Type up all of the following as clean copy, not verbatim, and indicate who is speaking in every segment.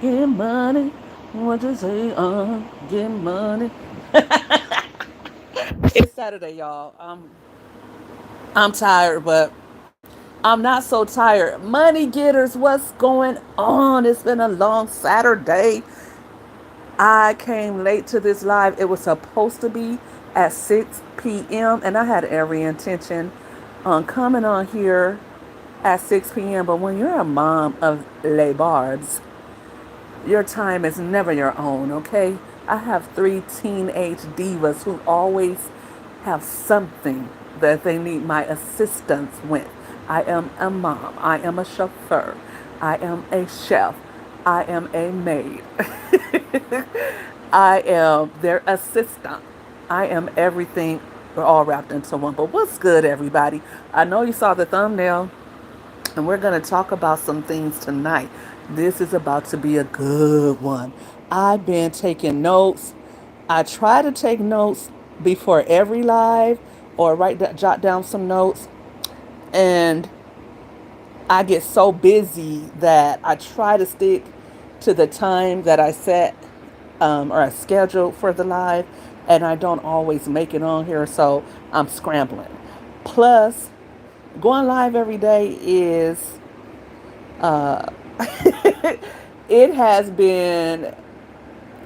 Speaker 1: Get money. What you say? Get money. It's Saturday, y'all. I'm tired, but I'm not so tired. Money getters, what's going on? It's been a long Saturday. I came late to this live. It was supposed to be at 6 p.m. and I had every intention on coming on here at 6 p.m. But when you're a mom of Les Barbs, your time is never your own, okay? I have three teenage divas who always have something that they need my assistance with. I am a mom. I am a chauffeur. I am a chef. I am a maid. I am their assistant. I am everything. We're all wrapped into one. But what's good, everybody? I know you saw the thumbnail and we're going to talk about some things tonight. This is about to be a good one. I've been taking notes. I try to take notes before every live or jot down some notes. And I get so busy that I try to stick to the time that I set or I scheduled for the live, and I don't always make it on here, so I'm scrambling. Plus, going live every day is it has been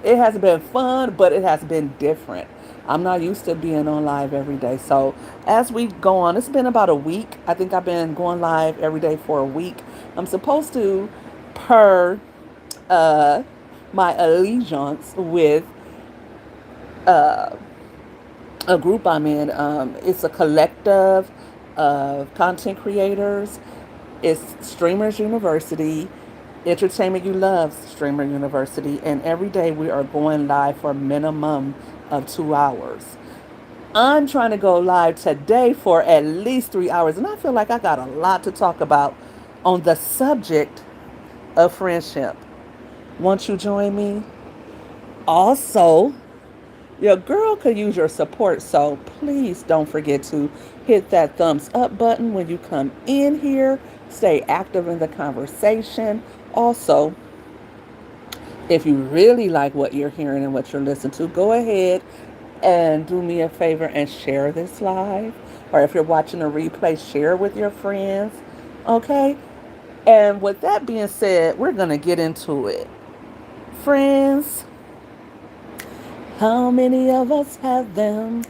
Speaker 1: it has been fun, but it has been different. I'm not used to being on live every day. So as we go on, it's been about a week. I think I've been going live every day for a week. I'm supposed to, per uh, my allegiance with a group I'm in. It's a collective of content creators. It's Streamers University, Entertainment You Love Streamer University, and every day we are going live for a minimum of 2 hours. I'm trying to go live today for at least 3 hours, and I feel like I got a lot to talk about on the subject of friendship. Won't you join me? Also, your girl could use your support, so please don't forget to hit that thumbs up button when you come in here. Stay active in the conversation. Also, if you really like what you're hearing and what you're listening to, go ahead and do me a favor and share this live. Or if you're watching a replay, share with your friends. Okay? And with that being said, we're going to get into it. Friends, how many of us have them?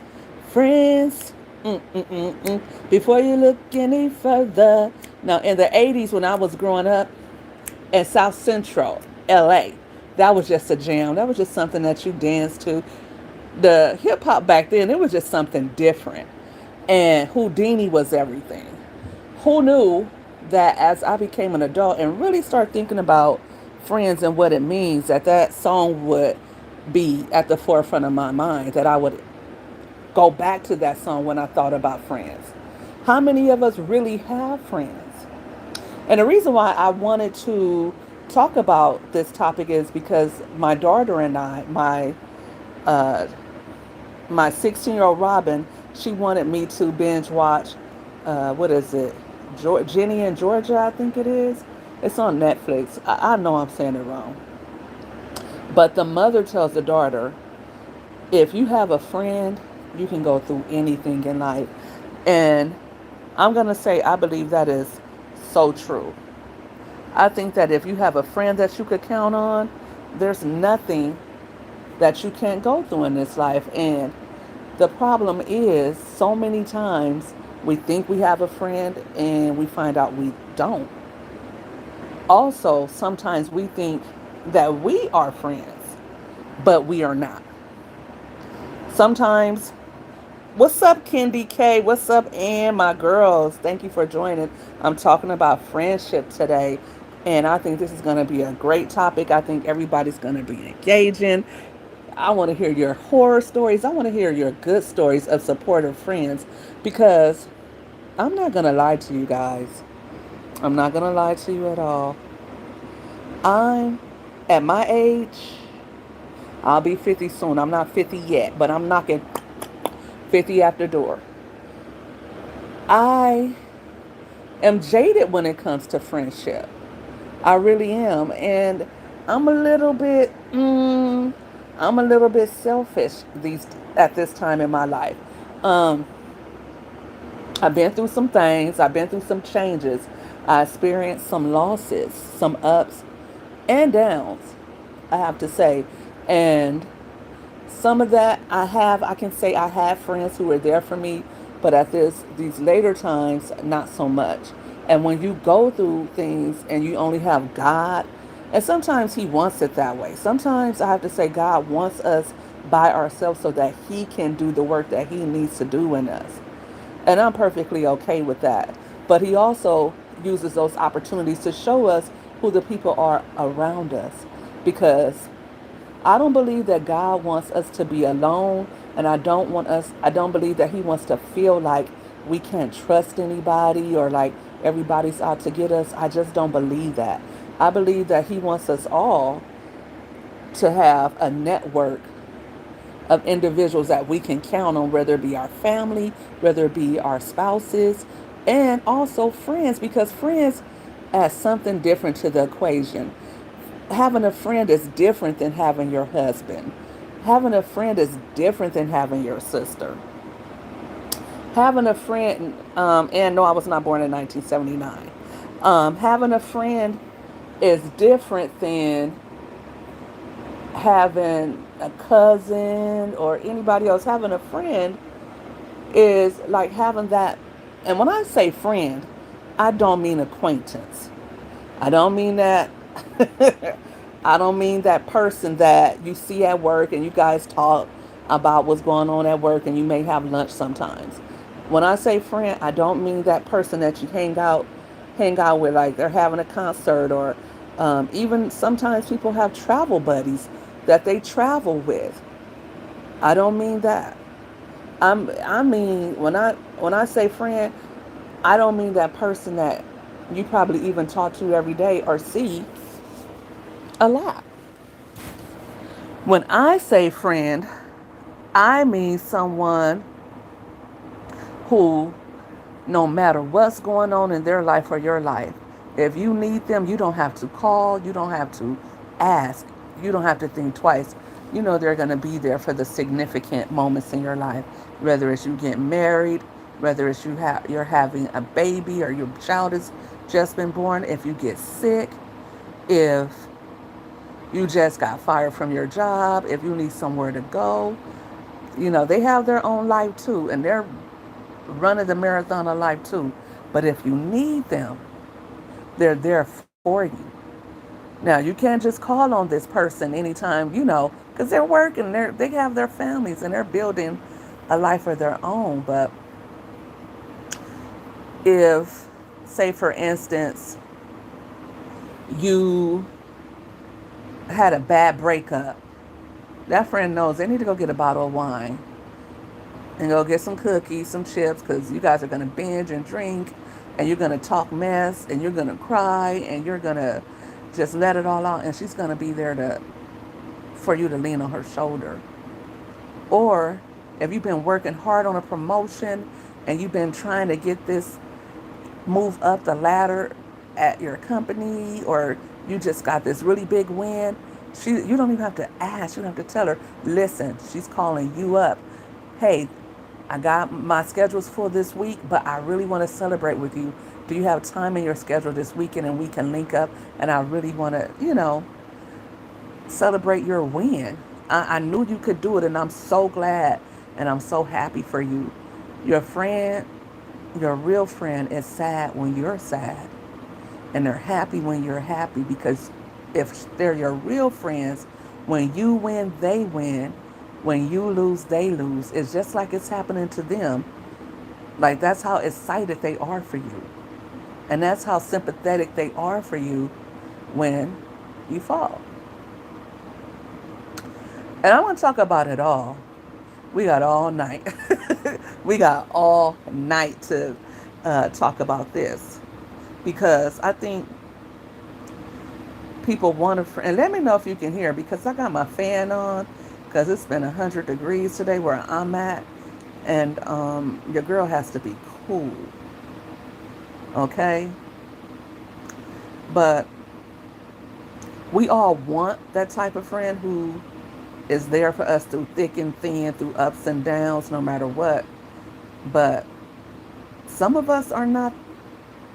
Speaker 1: Friends. Before you look any further. Now, in the 80s, when I was growing up in South Central LA, that was just a jam. That was just something that you danced to. The hip hop back then, it was just something different. And Houdini was everything. Who knew that as I became an adult and really start thinking about friends and what it means, that that song would be at the forefront of my mind, that I would go back to that song when I thought about friends. How many of us really have friends? And the reason why I wanted to talk about this topic is because my daughter and I, uh, my 16-year-old Robin, she wanted me to binge watch, what is it? Jenny and Georgia, I think it is. It's on Netflix. I know I'm saying it wrong. But the mother tells the daughter, if you have a friend, you can go through anything in life. And I'm going to say, I believe that is so true. I think that if you have a friend that you could count on, there's nothing that you can't go through in this life. And the problem is, so many times we think we have a friend and we find out we don't. Also, sometimes we think that we are friends, but we are not. Sometimes, what's up, Kendi K? What's up, and my girls? Thank you for joining. I'm talking about friendship today, and I think this is going to be a great topic. I think everybody's going to be engaging. I want to hear your horror stories. I want to hear your good stories of supportive friends because I'm not going to lie to you guys. I'm not going to lie to you at all. I'm at my age, I'll be 50 soon. I'm not 50 yet, but I'm knocking 50 at the door. I am jaded when it comes to friendship. I really am. And I'm a little bit, I'm a little bit selfish these at this time in my life. Um, I've been through some things. I've been through some changes. I experienced some losses, some ups and downs, I have to say. And some of that I can say I have friends who were there for me, but at these later times, not so much. And when you go through things and you only have God, and sometimes He wants it that way. Sometimes I have to say God wants us by ourselves so that He can do the work that He needs to do in us. And I'm perfectly okay with that. But He also uses those opportunities to show us who the people are around us. Because I don't believe that God wants us to be alone, and I don't believe that He wants to feel like we can't trust anybody or like everybody's out to get us. I just don't believe that. I believe that He wants us all to have a network of individuals that we can count on, whether it be our family, whether it be our spouses, and also friends, because friends add something different to the equation. Having a friend is different than having your husband. Having a friend is different than having your sister. Having a friend, and no, I was not born in 1979. Having a friend is different than having a cousin or anybody else. Having a friend is like having that. And when I say friend, I don't mean acquaintance. I don't mean that. I don't mean that person that you see at work and you guys talk about what's going on at work and you may have lunch sometimes. When I say friend, I don't mean that person that you hang out with, like they're having a concert, or even sometimes people have travel buddies that they travel with. I don't mean that. I mean when I say friend, I don't mean that person that you probably even talk to every day or see a lot. When I say friend, I mean someone who, no matter what's going on in their life or your life, if you need them, you don't have to call, you don't have to ask, you don't have to think twice. You know they're going to be there for the significant moments in your life, whether it's you getting married, whether it's you're having a baby or your child has just been born, if you get sick, if you just got fired from your job, if you need somewhere to go. You know, they have their own life too, and they're running the marathon of life too. But if you need them, they're there for you. Now, you can't just call on this person anytime, because they're working, they have their families, and they're building a life of their own. But if, say, for instance, you had a bad breakup, that friend knows they need to go get a bottle of wine and go get some cookies, some chips, because you guys are going to binge and drink, and you're going to talk mess, and you're going to cry, and you're going to just let it all out, and she's going to be there for you to lean on her shoulder. Or if you've been working hard on a promotion and you've been trying to get this move up the ladder at your company, or you just got this really big win, you don't even have to ask. You don't have to tell her, listen, she's calling you up. Hey, I got my schedule's full this week, but I really want to celebrate with you. Do you have time in your schedule this weekend and we can link up? And I really want to, celebrate your win. I knew you could do it, and I'm so glad and I'm so happy for you. Your friend, your real friend, is sad when you're sad, and they're happy when you're happy, because if they're your real friends, when you win, they win. When you lose, they lose. It's just like it's happening to them. Like, that's how excited they are for you. And that's how sympathetic they are for you when you fall. And I want to talk about it all. We got all night. We got all night to talk about this, because I think people want to. And let me know if you can hear, because I got my fan on, because it's been 100 degrees today where I'm at, and your girl has to be cool. Okay, but We all want that type of friend who is there for us through thick and thin, through ups and downs, no matter what. But some of us are not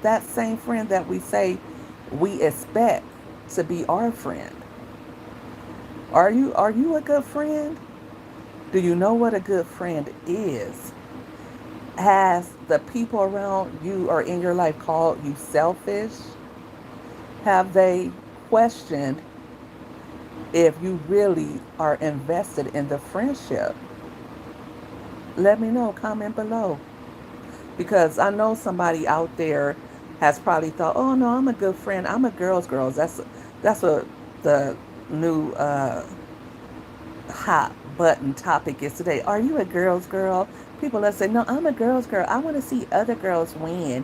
Speaker 1: that same friend that we say we expect to be our friend. Are you a good friend? Do you know what a good friend is? Has the people around you or in your life called you selfish? Have they questioned if you really are invested in the friendship? Let me know, comment below. Because I know somebody out there has probably thought, "Oh no, I'm a good friend. I'm a girl's girl." That's what the new hot button topic is today. Are you a girl's girl? People that say, "No, I'm a girl's girl. I want to see other girls win,"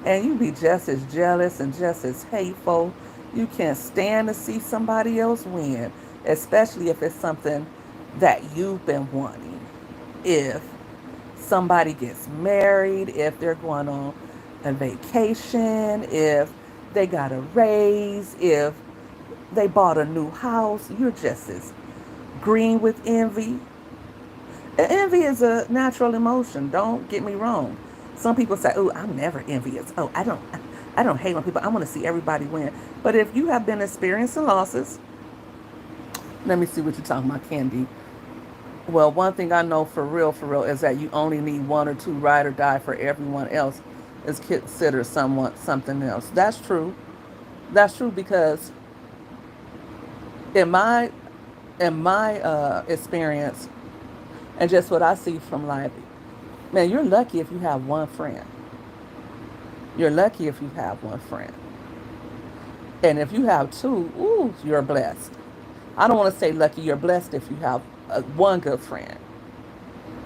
Speaker 1: and you be just as jealous and just as hateful. You can't stand to see somebody else win, especially if it's something that you've been wanting. If somebody gets married, if they're going on a vacation, if they got a raise, if they bought a new house, you're just as green with envy. Envy is a natural emotion. Don't get me wrong. Some people say, "Oh, I'm never envious. Oh, I don't hate when people. I want to see everybody win." But if you have been experiencing losses, let me see what you're talking about, Candy. Well, one thing I know for real, is that you only need one or two ride or die for everyone else is considered something else. That's true. That's true because in my experience and just what I see from life, man, you're lucky if you have one friend. You're lucky if you have one friend. And if you have two, ooh, you're blessed. I don't want to say lucky, you're blessed if you have one good friend.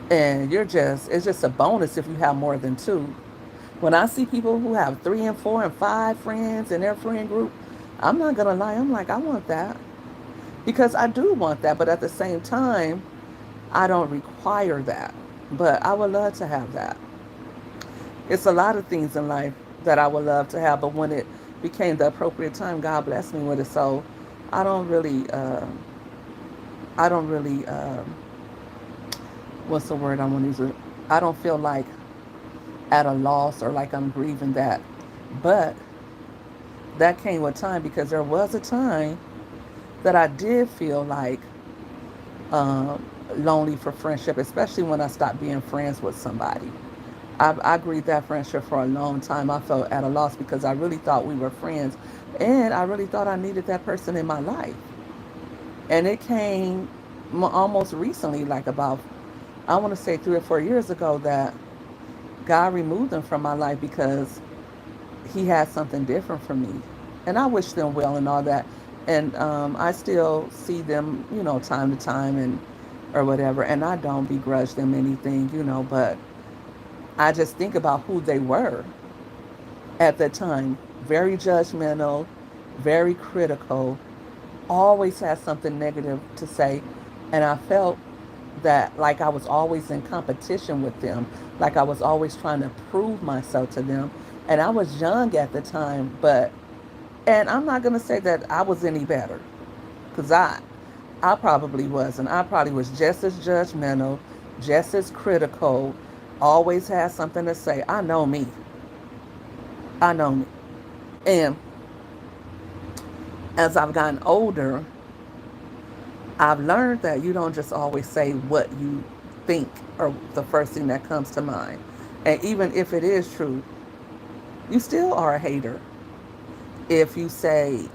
Speaker 1: And it's just a bonus if you have more than two. When I see people who have three and four and five friends in their friend group, I'm not going to lie. I'm like, I want that because I do want that. But at the same time, I don't require that. But I would love to have that. It's a lot of things in life that I would love to have, but when it became the appropriate time, God blessed me with it. So I don't really, I don't really, what's the word I want to use? I don't feel like at a loss or like I'm grieving that. But that came with time because there was a time that I did feel like lonely for friendship, especially when I stopped being friends with somebody. I grieved that friendship for a long time. I felt at a loss because I really thought we were friends and I really thought I needed that person in my life. And it came almost recently, like about, I want to say 3 or 4 years ago, that God removed them from my life because He had something different for me. And I wish them well and all that. And I still see them, time to time and or whatever. And I don't begrudge them anything, but I just think about who they were at that time. Very judgmental, very critical, always had something negative to say. And I felt that like I was always in competition with them, like I was always trying to prove myself to them. And I was young at the time, and I'm not going to say that I was any better because I probably wasn't. I probably was just as judgmental, just as critical, always had something to say. I know me. I know me. And as I've gotten older, I've learned that you don't just always say what you think or the first thing that comes to mind. And even if it is true, you still are a hater if you say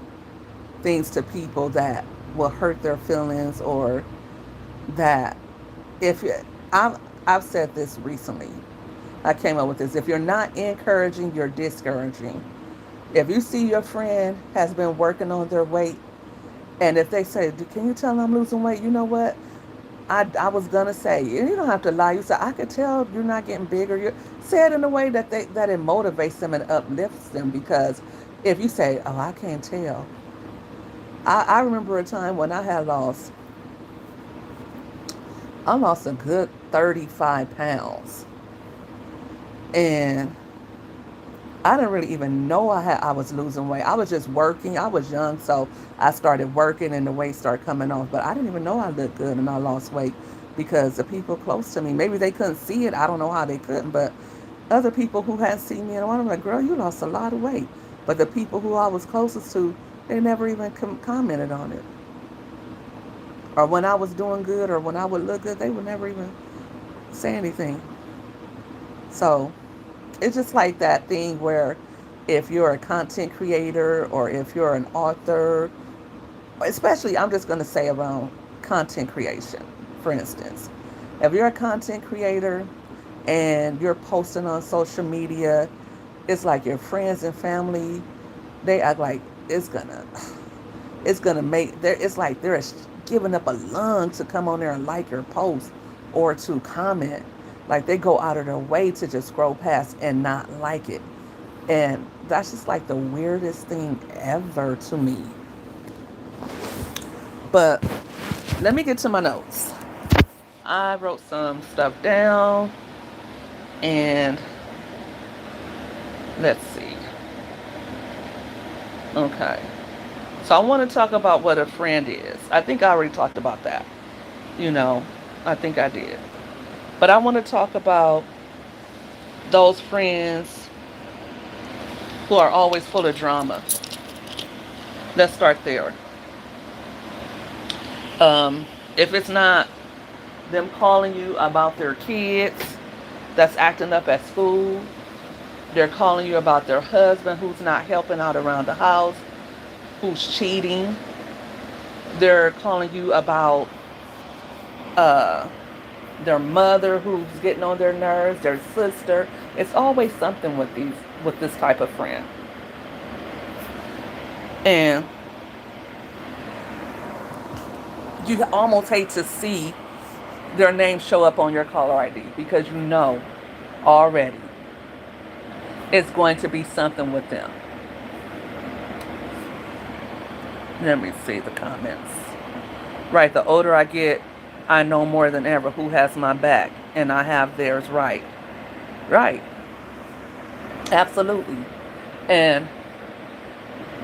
Speaker 1: things to people that will hurt their feelings or that if you, I've, I've said this recently. I came up with this. If you're not encouraging, you're discouraging. If you see your friend has been working on their weight, and if they say, "Can you tell I'm losing weight?" You know what? I was gonna say, you don't have to lie. You say, "I could tell you're not getting bigger." You say it in a way that it motivates them and uplifts them. Because if you say, "Oh, I can't tell," I remember a time when I lost a good 35 pounds, and I didn't really even know I was losing weight. I was just working. I was young, so I started working and the weight started coming off. But I didn't even know I looked good and I lost weight because the people close to me, maybe they couldn't see it. I don't know how they couldn't, but other people who had seen me and I'm like, girl, you lost a lot of weight. But the people who I was closest to, they never even commented on it. Or when I was doing good or when I would look good, they would never even say anything. So it's just like that thing where if you're a content creator or if you're an author, especially I'm just going to say around content creation, for instance, if you're a content creator and you're posting on social media, it's like your friends and family, they act like it's gonna make there. It's like they're giving up a lung to come on there and like your post or to comment. Like they go out of their way to just scroll past and not like it. And that's just like the weirdest thing ever to me. But let me get to my notes. I wrote some stuff down and let's see. Okay. So I want to talk about what a friend is. I think I already talked about that. You know, I think I did. But I want to talk about those friends who are always full of drama. Let's start there. If it's not them calling you about their kids that's acting up at school, they're calling you about their husband who's not helping out around the house, who's cheating. They're calling you about uh, their mother who's getting on their nerves, their sister. It's always something with this type of friend. And you almost hate to see their name show up on your caller ID because you know already it's going to be something with them. Let me see the comments. Right, the older I get, I know more than ever who has my back and I have theirs right. Right. Absolutely. And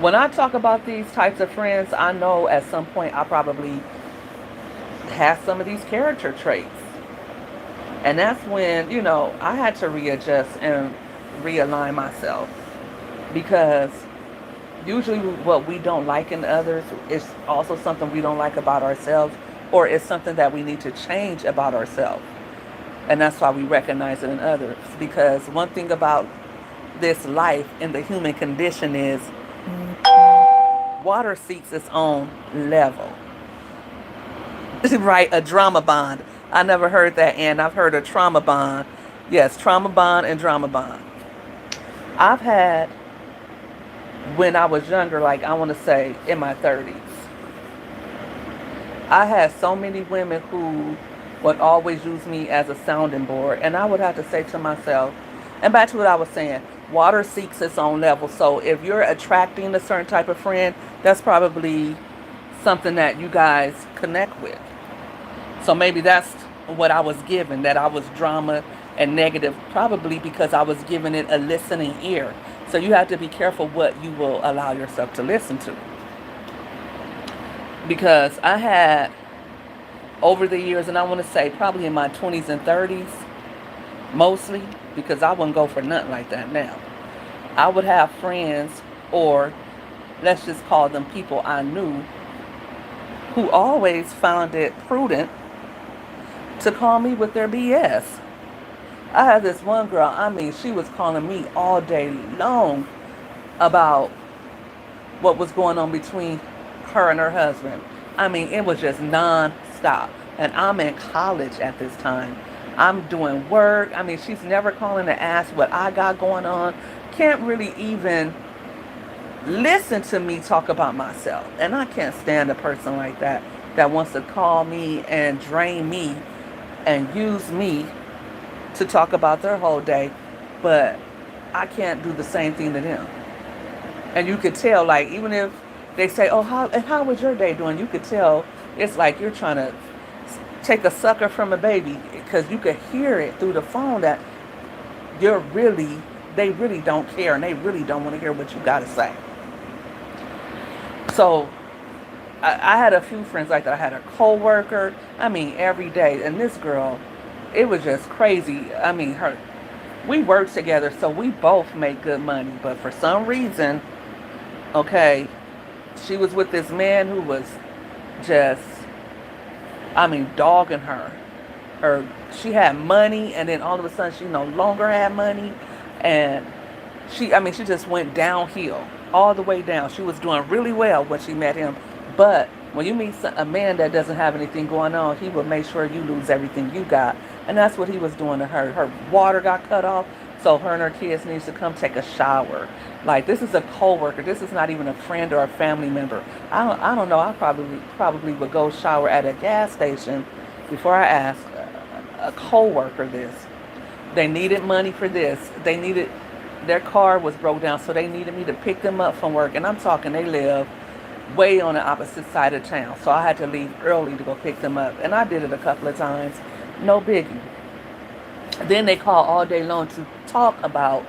Speaker 1: when I talk about these types of friends, I know at some point I probably had some of these character traits. And that's when, I had to readjust and realign myself. Because usually what we don't like in others is also something we don't like about ourselves, or it's something that we need to change about ourselves. And that's why we recognize it in others. Because one thing about this life and the human condition is water seeks its own level. Right, a drama bond. I never heard that, and I've heard a trauma bond. Yes, trauma bond and drama bond. I've had, when I was younger, like I want to say in my 30s, I had so many women who would always use me as a sounding board. And I would have to say to myself, and back to what I was saying, water seeks its own level. So if you're attracting a certain type of friend, that's probably something that you guys connect with. So maybe that's what I was given, that I was drama and negative, probably because I was giving it a listening ear. So you have to be careful what you will allow yourself to listen to. Because I had, over the years, and I want to say probably in my 20s and 30s, mostly, because I wouldn't go for nothing like that now. I would have friends, or let's just call them people I knew, who always found it prudent to call me with their BS. I had this one girl, I mean, she was calling me all day long about what was going on between her and her husband. I mean, it was just non-stop. And I'm in college at this time. I'm doing work. I mean, she's never calling to ask what I got going on. Can't really even listen to me talk about myself. And I can't stand a person like that wants to call me and drain me and use me to talk about their whole day, but I can't do the same thing to them. And you could tell, like, even if they say, oh, how was your day doing? You could tell it's like you're trying to take a sucker from a baby, because you could hear it through the phone that you're really they really don't care and they really don't want to hear what you got to say. So I had a few friends like that. I had a coworker. I mean, every day. And this girl, it was just crazy. I mean, her. We worked together, so we both make good money. But for some reason, okay, she was with this man who was just, I mean, dogging her. Her, she had money, and then all of a sudden, she no longer had money, and she just went downhill, all the way down. She was doing really well when she met him, but when you meet a man that doesn't have anything going on, he will make sure you lose everything you got, and that's what he was doing to her. Her water got cut off, so her and her kids needs to come take a shower. Like, this is a coworker. This is not even a friend or a family member. I don't know. I probably would go shower at a gas station before I ask a coworker this. They needed money for this. Their car was broke down, so they needed me to pick them up from work. And I'm talking, they live way on the opposite side of town. So I had to leave early to go pick them up. And I did it a couple of times. No biggie. Then they call all day long to talk about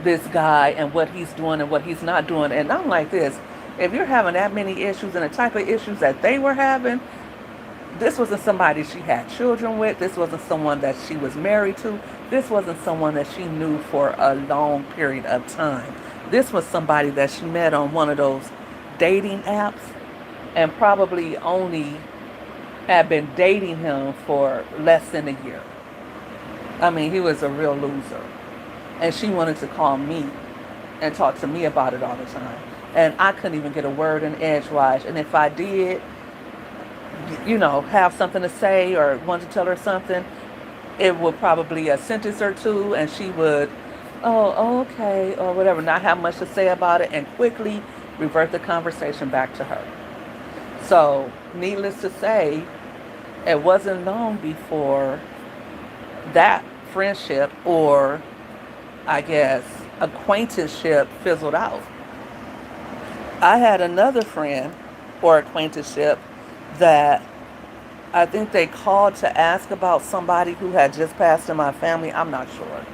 Speaker 1: this guy and what he's doing and what he's not doing. And I'm like this, if you're having that many issues and the type of issues that they were having, this wasn't somebody she had children with. This wasn't someone that she was married to. This wasn't someone that she knew for a long period of time. This was somebody that she met on one of those dating apps and probably only had been dating him for less than a year. I mean, he was a real loser. And she wanted to call me and talk to me about it all the time. And I couldn't even get a word in edgewise. And if I did, have something to say or want to tell her something, it would probably a sentence or two, and she would, oh, okay, or whatever, not have much to say about it, and quickly revert the conversation back to her. So, needless to say, it wasn't long before that friendship, or I guess acquaintanceship, fizzled out. I had another friend or acquaintanceship that I think they called to ask about somebody who had just passed in my family. I'm not sure.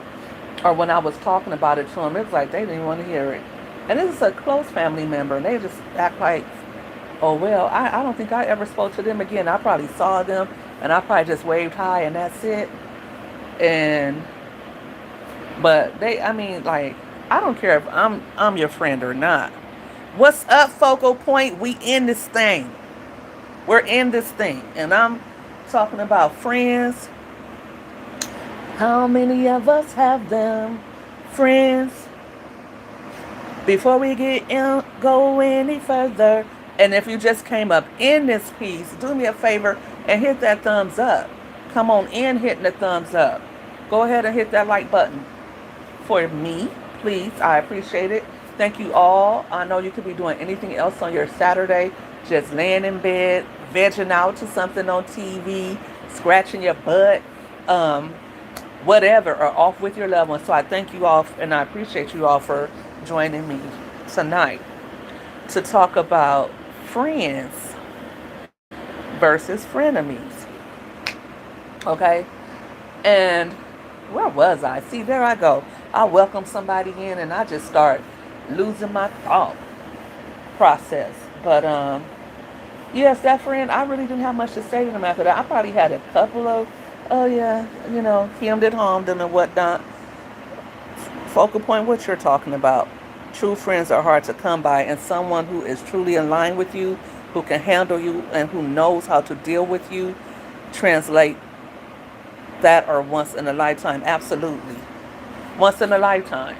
Speaker 1: Or when I was talking about it to them, it was like they didn't want to hear it. And this is a close family member, and they just act like, oh, well, I don't think I ever spoke to them again. I probably saw them, and I probably just waved hi, and that's it. But I don't care if I'm your friend or not. What's up, Focal Point? We in this thing. We're in this thing. And I'm talking about friends. How many of us have them? Friends. Before we go any further, and if you just came up in this piece, do me a favor and hit that thumbs up. Come on in hitting the thumbs up. Go ahead and hit that like button for me, please. I appreciate it. Thank you all. I know you could be doing anything else on your Saturday, just laying in bed, vegging out to something on TV, scratching your butt, whatever, or off with your loved ones. So I thank you all, and I appreciate you all for joining me tonight to talk about friends versus frenemies. Okay? And where was I? See, there I go. I welcome somebody in and I just start losing my thought process. But yes, that friend, I really didn't have much to say to them after that. I probably had a couple of, oh yeah, hemmed and harmed them and whatnot. Focal point, what you're talking about. True friends are hard to come by, and someone who is truly in line with you, who can handle you, and who knows how to deal with you, translate that or once in a lifetime. Absolutely. Once in a lifetime.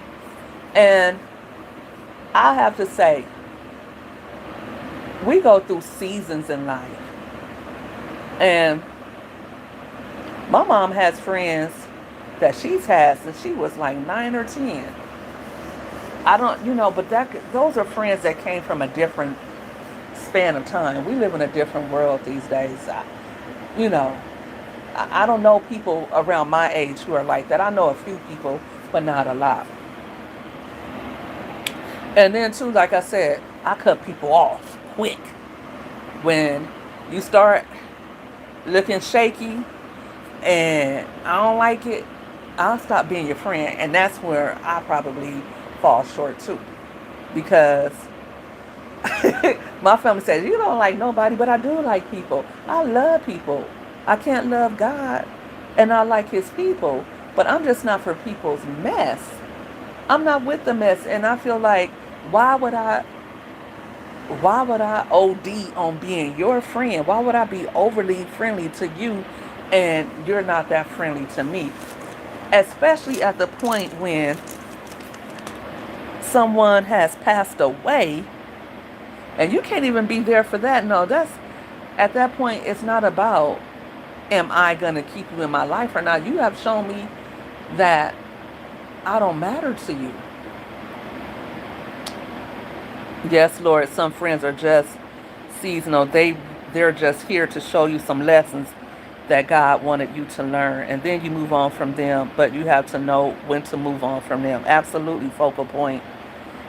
Speaker 1: And I have to say, we go through seasons in life. And my mom has friends that she's had since she was like 9 or 10. I don't, but those are friends that came from a different span of time. We live in a different world these days. I don't know people around my age who are like that. I know a few people, but not a lot. And then too, like I said, I cut people off quick. When you start looking shaky and I don't like it, I'll stop being your friend. And that's where I probably fall short too. Because my family says, you don't like nobody, but I do like people. I love people. I can't love God and I like his people. But I'm just not for people's mess. I'm not with the mess. And I feel like, why would I why would I OD on being your friend? Why would I be overly friendly to you and you're not that friendly to me? Especially at the point when someone has passed away and you can't even be there for that. No, that's at that point, it's not about am I going to keep you in my life or not. You have shown me that I don't matter to you. Yes, Lord, some friends are just seasonal. They're just here to show you some lessons that God wanted you to learn, and then you move on from them. But you have to know when to move on from them. Absolutely, focal point.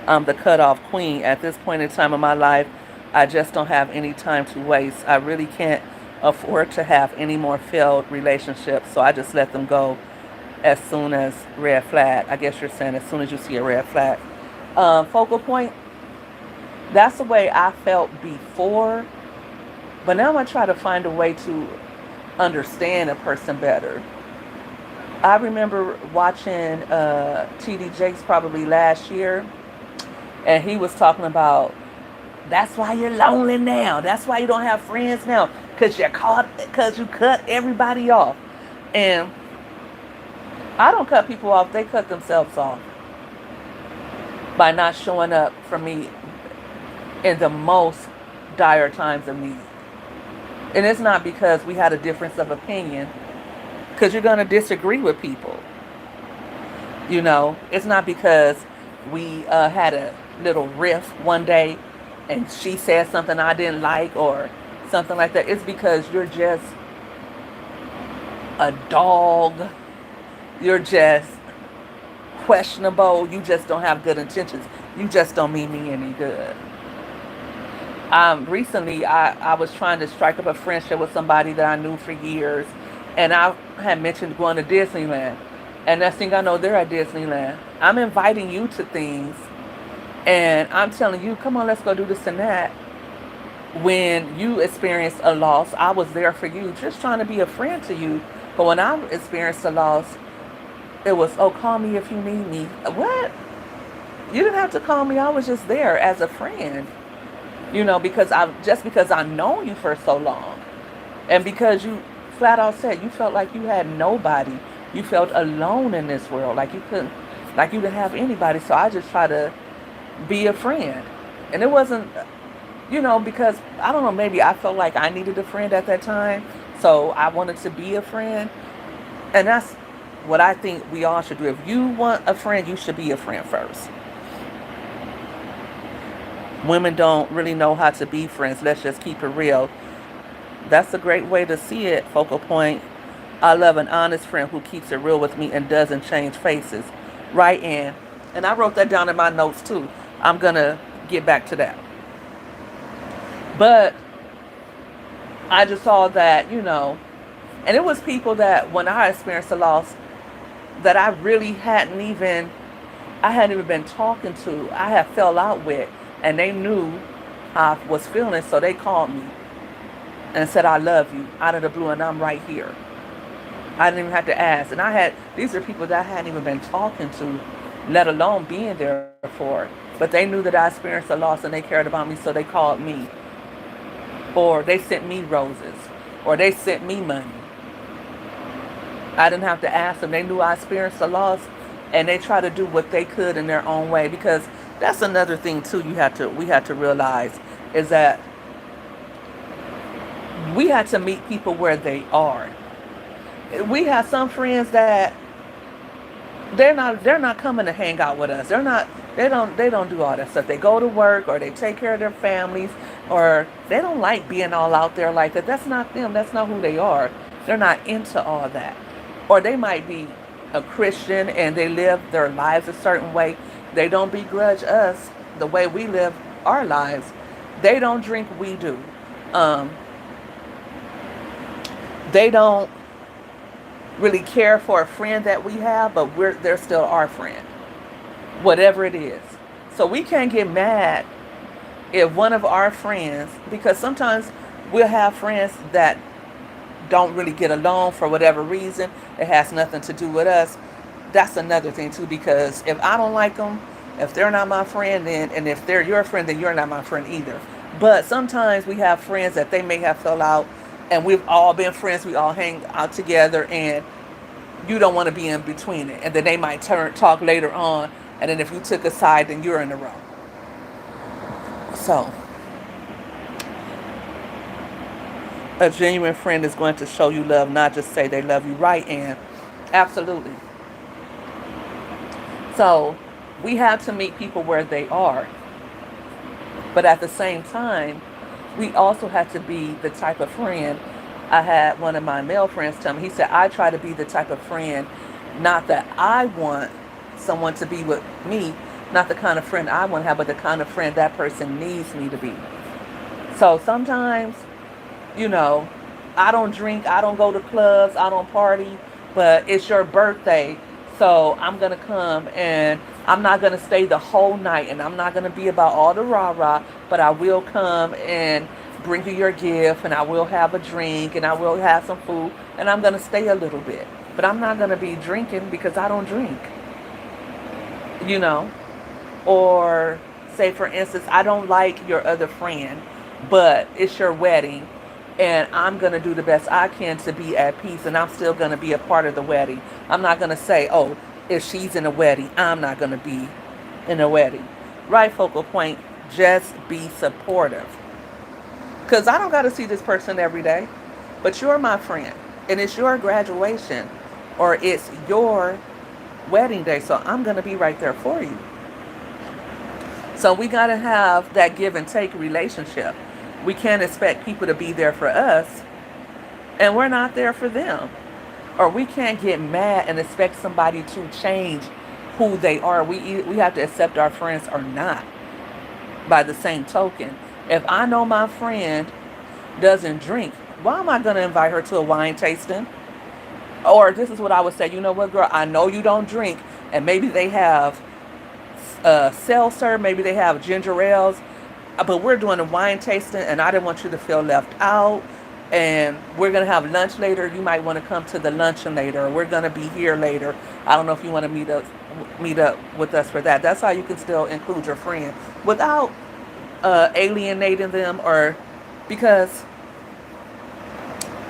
Speaker 1: I'm the cutoff queen. At this point in time of my life, I just don't have any time to waste. I really can't afford to have any more failed relationships, so I just let them go as soon as red flag. I guess you're saying as soon as you see a red flag. Focal point. That's the way I felt before, but now I'm gonna try to find a way to understand a person better. I remember watching TD Jakes probably last year, and he was talking about that's why you're lonely now. That's why you don't have friends now, because you cut everybody off. And I don't cut people off; they cut themselves off by not showing up for me in the most dire times of need. And it's not because we had a difference of opinion, because you're going to disagree with people. It's not because we had a little riff one day and she said something I didn't like or something like that. It's because you're just a dog. You're just questionable. You just don't have good intentions. You just don't mean me any good. Recently, I was trying to strike up a friendship with somebody that I knew for years, and I had mentioned going to Disneyland. And next thing I know, they're at Disneyland. I'm inviting you to things, and I'm telling you, come on, let's go do this and that. When you experienced a loss, I was there for you, just trying to be a friend to you. But when I experienced a loss, it was, oh, call me if you need me. What? You didn't have to call me. I was just there as a friend. Because I've known you for so long, and because you flat out said you felt like you had nobody, you felt alone in this world, like you didn't have anybody. So I just try to be a friend, and it wasn't, because I don't know, maybe I felt like I needed a friend at that time, so I wanted to be a friend, and that's what I think we all should do. If you want a friend, you should be a friend first. Women don't really know how to be friends. Let's just keep it real. That's a great way to see it, focal point. I love an honest friend who keeps it real with me and doesn't change faces. Right, Ann? And I wrote that down in my notes too. I'm going to get back to that. But I just saw that, and it was people that when I experienced a loss that I hadn't even been talking to, I had fell out with, and they knew how I was feeling, so they called me and said, I love you, out of the blue, and I'm right here. I didn't even have to ask. And these are people that I hadn't even been talking to, let alone being there for. But they knew that I experienced a loss and they cared about me, so they called me. Or they sent me roses. Or they sent me money. I didn't have to ask them. They knew I experienced a loss, and they tried to do what they could in their own way. Because that's another thing too we had to realize is that we had to meet people where they are. We have some friends that they're not coming to hang out with us. They don't do all that stuff. They go to work or they take care of their families, or they don't like being all out there like that. That's not them. That's not who they are. They're not into all that. Or they might be a Christian and they live their lives a certain way. They don't begrudge us the way we live our lives. They don't drink, we do. They don't really care for a friend that we have, but they're still our friend, whatever it is. So we can't get mad if one of our friends, because sometimes we'll have friends that don't really get along for whatever reason. It has nothing to do with us. That's another thing too, because if I don't like them, if they're not my friend, then and if they're your friend, then you're not my friend either. But sometimes we have friends that they may have fell out, and we've all been friends. We all hang out together, and you don't want to be in between it. And then they might talk later on, and then if you took a side, then you're in the wrong. So a genuine friend is going to show you love, not just say they love you, right? And absolutely. So we have to meet people where they are. But at the same time, we also have to be the type of friend. I had one of my male friends tell me, he said, I try to be the type of friend, not that I want someone to be with me, not the kind of friend I want to have, but the kind of friend that person needs me to be. So sometimes, you know, I don't drink, I don't go to clubs, I don't party, but it's your birthday. So I'm going to come, and I'm not going to stay the whole night, and I'm not going to be about all the rah rah, but I will come and bring you your gift, and I will have a drink, and I will have some food, and I'm going to stay a little bit. But I'm not going to be drinking because I don't drink, you know. Or say, for instance, I don't like your other friend, but it's your wedding, and I'm going to do the best I can to be at peace, and I'm still going to be a part of the wedding. I'm not going to say, oh, if she's in a wedding, I'm not going to be in a wedding. Right, focal point, just be supportive. Because I don't got to see this person every day, but you're my friend, and it's your graduation, or it's your wedding day, so I'm going to be right there for you. So we got to have that give and take relationship. We can't expect people to be there for us, and we're not there for them. Or we can't get mad and expect somebody to change who they are. We have to accept our friends or not. By the same token, if I know my friend doesn't drink, why am I going to invite her to a wine tasting? Or this is what I would say, you know what, girl, I know you don't drink, and maybe they have seltzer, maybe they have ginger ales, but we're doing a wine tasting, and I didn't want you to feel left out. And we're going to have lunch later. You might want to come to the luncheon later. Or we're going to be here later. I don't know if you want to meet up with us for that. That's how you can still include your friend without alienating them, or because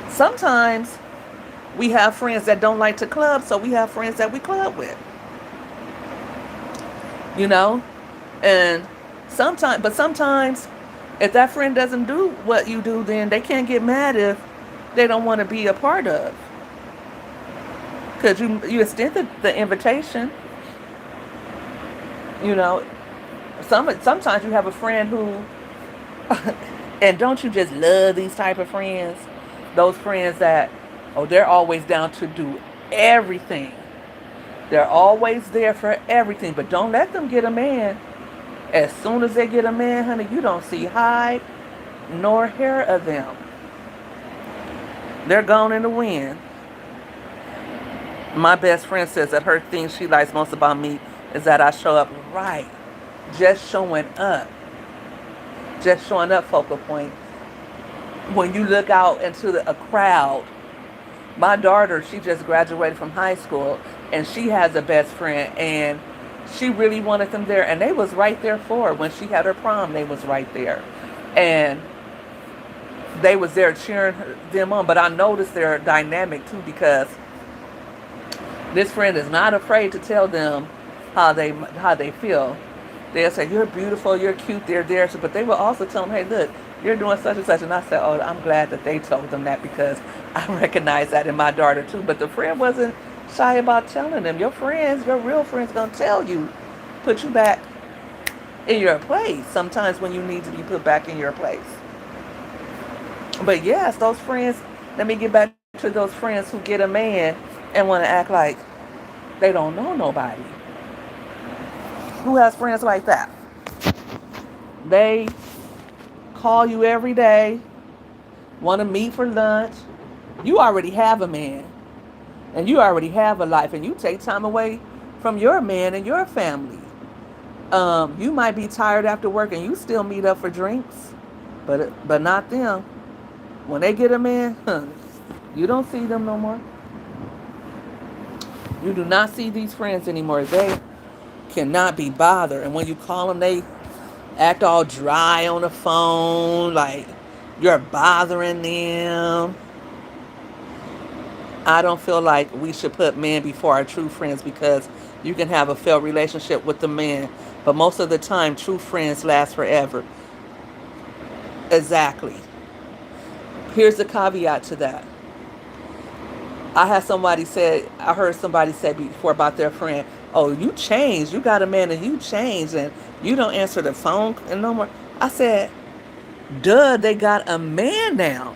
Speaker 1: sometimes we have friends that don't like to club, so we have friends that we club with, you know. And sometimes if that friend doesn't do what you do, then they can't get mad if they don't want to be a part of, because you extended the invitation, you know. Sometimes you have a friend who and don't you just love these type of friends, those friends that, oh, they're always down to do everything, they're always there for everything, but don't let them get a man. As soon as they get a man, honey, you don't see hide nor hair of them. They're gone in the wind. My best friend says that her thing she likes most about me is that I show up right. Just showing up. Just showing up, focal point. When you look out into a crowd, my daughter, she just graduated from high school, and she has a best friend, and she really wanted them there, and they was right there for her. When she had her prom, they was right there, and they was there cheering them on. But I noticed their dynamic too, because this friend is not afraid to tell them how they feel. They'll say, you're beautiful, you're cute, they're there, but they will also tell them, hey, look, you're doing such and such. And I said, oh, I'm glad that they told them that, because I recognize that in my daughter too. But the friend wasn't shy about telling them. Your friends, your real friends, gonna tell you, put you back in your place sometimes when you need to be put back in your place. But yes, those friends, let me get back to those friends who get a man and want to act like they don't know nobody. Who has friends like that? They call you every day, want to meet for lunch. You already have a man, and you already have a life, and you take time away from your man and your family. You might be tired after work, and you still meet up for drinks, but not them. When they get a man, you don't see them no more. You do not see these friends anymore. They cannot be bothered, and when you call them, they act all dry on the phone, like you're bothering them. I don't feel like we should put men before our true friends, because you can have a failed relationship with the man, but most of the time, true friends last forever. Exactly. Here's the caveat to that. I heard somebody say before about their friend, oh, you changed. You got a man and you changed, and you don't answer the phone and no more. I said, duh, they got a man now.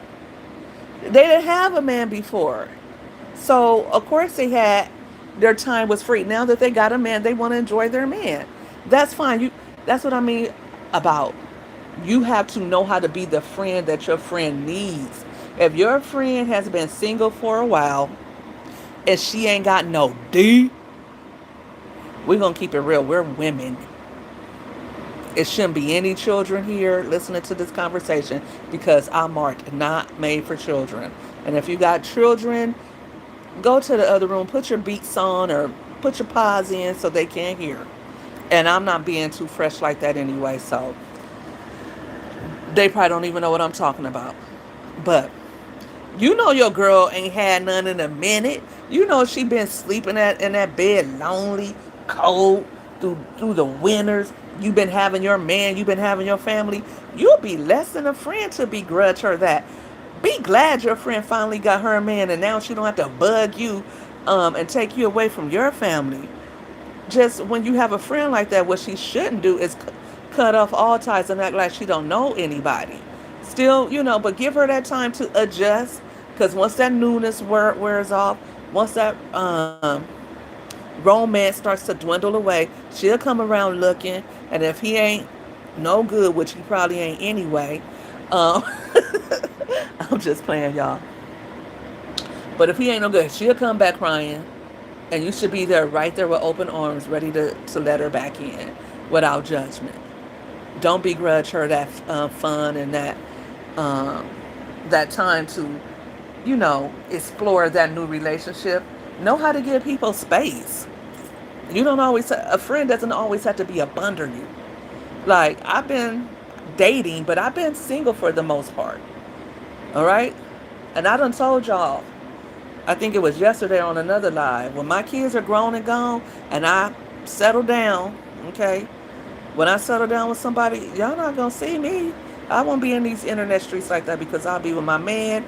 Speaker 1: They didn't have a man before. So, of course, their time was free. Now that they got a man, they want to enjoy their man. That's fine. That's what I mean about, you have to know how to be the friend that your friend needs. If your friend has been single for a while and she ain't got no D, we're going to keep it real. We're women. It shouldn't be any children here listening to this conversation, because I'm marked not made for children. And if you got children, go to the other room, put your beats on, or put your paws in so they can't hear. And I'm not being too fresh like that anyway, so they probably don't even know what I'm talking about. But you know your girl ain't had none in a minute. You know she been sleeping in that bed lonely, cold, through the winters. You been having your man, you been having your family. You'll be less than a friend to begrudge her that. Be glad your friend finally got her a man, and now she don't have to bug you and take you away from your family. Just when you have a friend like that, what she shouldn't do is cut off all ties and act like she don't know anybody. Still, but give her that time to adjust, because once that newness wears off, once that romance starts to dwindle away, she'll come around looking, and if he ain't no good, which he probably ain't anyway, um, I'm just playing, y'all. But if he ain't no good, she'll come back crying, and you should be there, right there with open arms, ready to let her back in without judgment. Don't begrudge her that fun and um, that time to, explore that new relationship. Know how to give people space. A friend doesn't always have to be up under you. Like, I've been dating, but I've been single for the most part. All right? And I done told y'all, I think it was yesterday on another live, when my kids are grown and gone and I settle down, okay? When I settle down with somebody, y'all not going to see me. I won't be in these internet streets like that, because I'll be with my man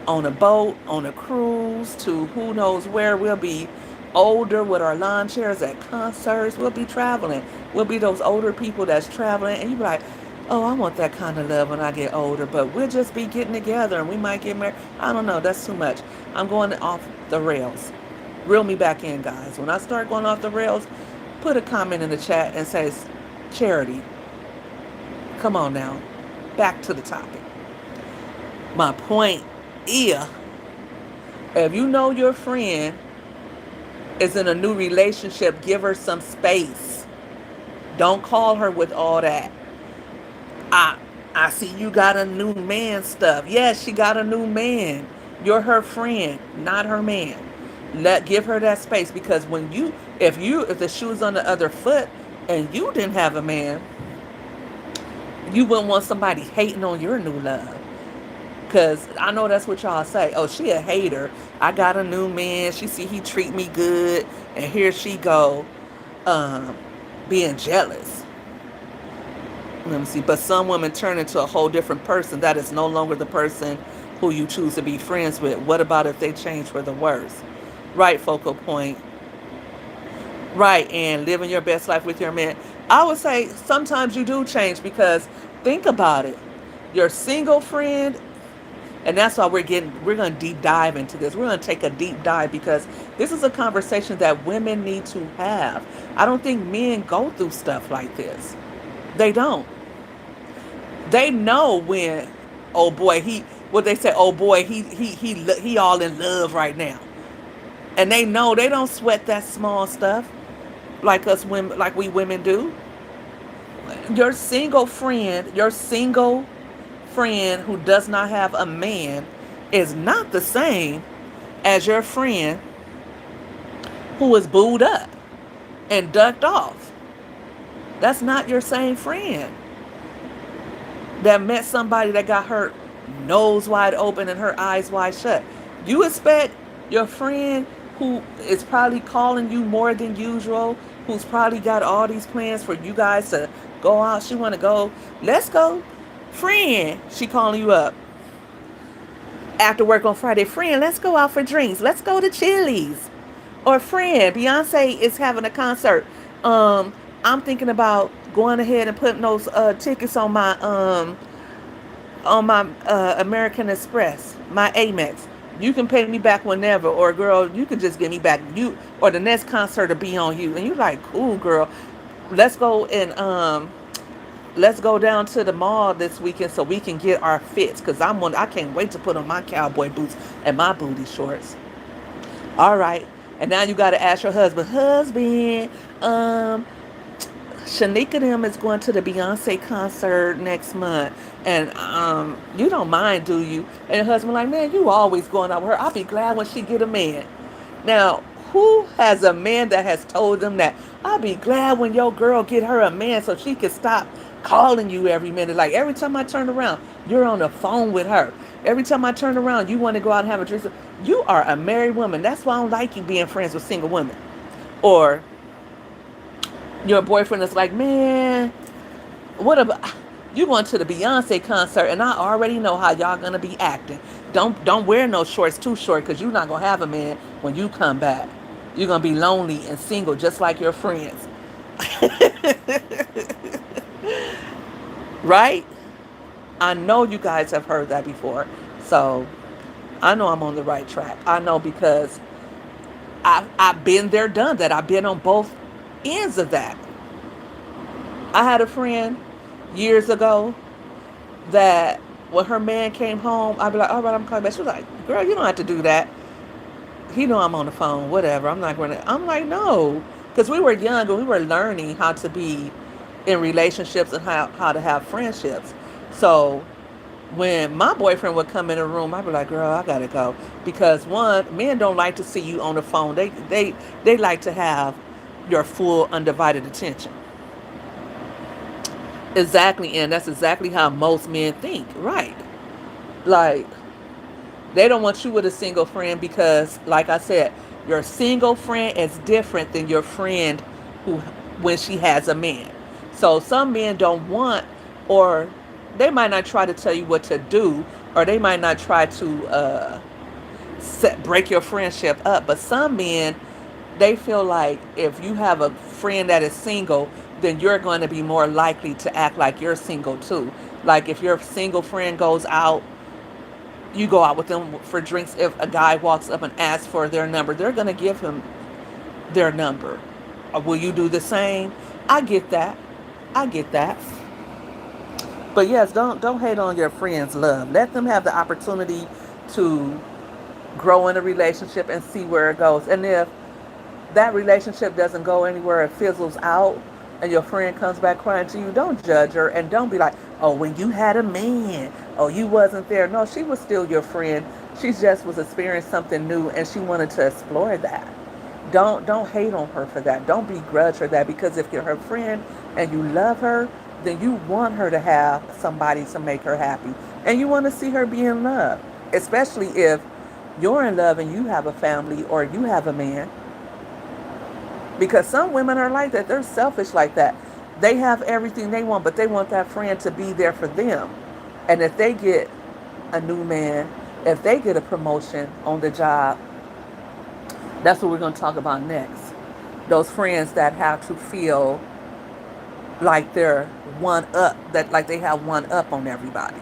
Speaker 1: on a boat, on a cruise to who knows where. We'll be older with our lawn chairs at concerts. We'll be traveling. We'll be those older people that's traveling. And you be like, oh, I want that kind of love when I get older. But we'll just be getting together and we might get married. I don't know. That's too much. I'm going off the rails. Reel me back in, guys. When I start going off the rails, put a comment in the chat and says, Charity, come on now. Back to the topic. My point is, if you know your friend is in a new relationship, give her some space. Don't call her with all that. I I see you got a new man stuff. Yes, she got a new man. You're her friend, not her man. Give her that space, because if the shoe's on the other foot and you didn't have a man, you wouldn't want somebody hating on your new love. Cause I know that's what y'all say. Oh, she a hater. I got a new man. She see he treat me good, and here she go, um, being jealous. Let me see. But some women turn into a whole different person. That is no longer the person who you choose to be friends with. What about if they change for the worse? Right, focal point. Right, and living your best life with your man. I would say sometimes you do change, because think about it. Your single friend, and that's why we're going to deep dive into this. We're going to take a deep dive, because this is a conversation that women need to have. I don't think men go through stuff like this. They don't. They know when, oh boy, what they say, oh boy, he all in love right now. And they know they don't sweat that small stuff like us women, like we women do. Your single friend who does not have a man is not the same as your friend who is booed up and ducked off. That's not your same friend that met somebody that got her nose wide open and her eyes wide shut. You expect your friend who is probably calling you more than usual, who's probably got all these plans for you guys to go out. She want to go. Let's go. Friend, she calling you up after work on Friday. Friend, let's go out for drinks. Let's go to Chili's. Or friend, Beyonce is having a concert. I'm thinking about going ahead and putting those tickets on my American Express, my Amex. You can pay me back whenever, or girl, you can just give me back you, or the next concert will be on you. And you like, cool, girl. Let's go and let's go down to the mall this weekend so we can get our fits. Cause I can't wait to put on my cowboy boots and my booty shorts. All right. And now you got to ask your husband, Shanika them is going to the Beyonce concert next month, and you don't mind, do you? And your husband like, man, you always going out with her. I'll be glad when she get a man. Now, who has a man that has told them that? I'll be glad when your girl get her a man so she can stop calling you every minute. Like every time I turn around, you're on the phone with her. Every time I turn around, you want to go out and have a drink. You are a married woman. That's why I don't like you being friends with single women. Or your boyfriend is like, man, what about you going to the Beyonce concert and I already know how y'all gonna be acting. Don't wear no shorts too short because you're not gonna have a man when you come back. You're gonna be lonely and single just like your friends. Right? I know you guys have heard that before. So I know I'm on the right track. I know because I've been there, done that. I've been on both ends of that. I had a friend years ago that when her man came home, I'd be like, all right, I'm coming back. She was like, girl, you don't have to do that. He know I'm on the phone, whatever. I'm not going to. I'm like, no. Because we were young and we were learning how to be in relationships and how to have friendships. So when my boyfriend would come in the room, I'd be like, girl, I got to go. Because one, men don't like to see you on the phone. They like to have your full undivided attention. Exactly, and that's exactly how most men think, right? Like, they don't want you with a single friend because, like I said, your single friend is different than your friend who, when she has a man. So some men don't want, or they might not try to tell you what to do, or they might not try to break your friendship up. But some men, they feel like if you have a friend that is single, then you're going to be more likely to act like you're single too. Like if your single friend goes out, you go out with them for drinks. If a guy walks up and asks for their number, they're going to give him their number. Will you do the same? I get that. I get that. But yes, don't hate on your friends' love. Let them have the opportunity to grow in a relationship and see where it goes. And if that relationship doesn't go anywhere, it fizzles out, and your friend comes back crying to you, don't judge her and don't be like, oh, when you had a man, oh, you wasn't there. No, she was still your friend. She just was experiencing something new and she wanted to explore that. Don't hate on her for that. Don't begrudge her that, because if you're her friend and you love her, then you want her to have somebody to make her happy. And you want to see her be in love. Especially if you're in love and you have a family or you have a man. Because some women are like that. They're selfish like that. They have everything they want, but they want that friend to be there for them. And if they get a new man, if they get a promotion on the job, that's what we're going to talk about next. Those friends that have to feel like they're one up, that like they have one up on everybody.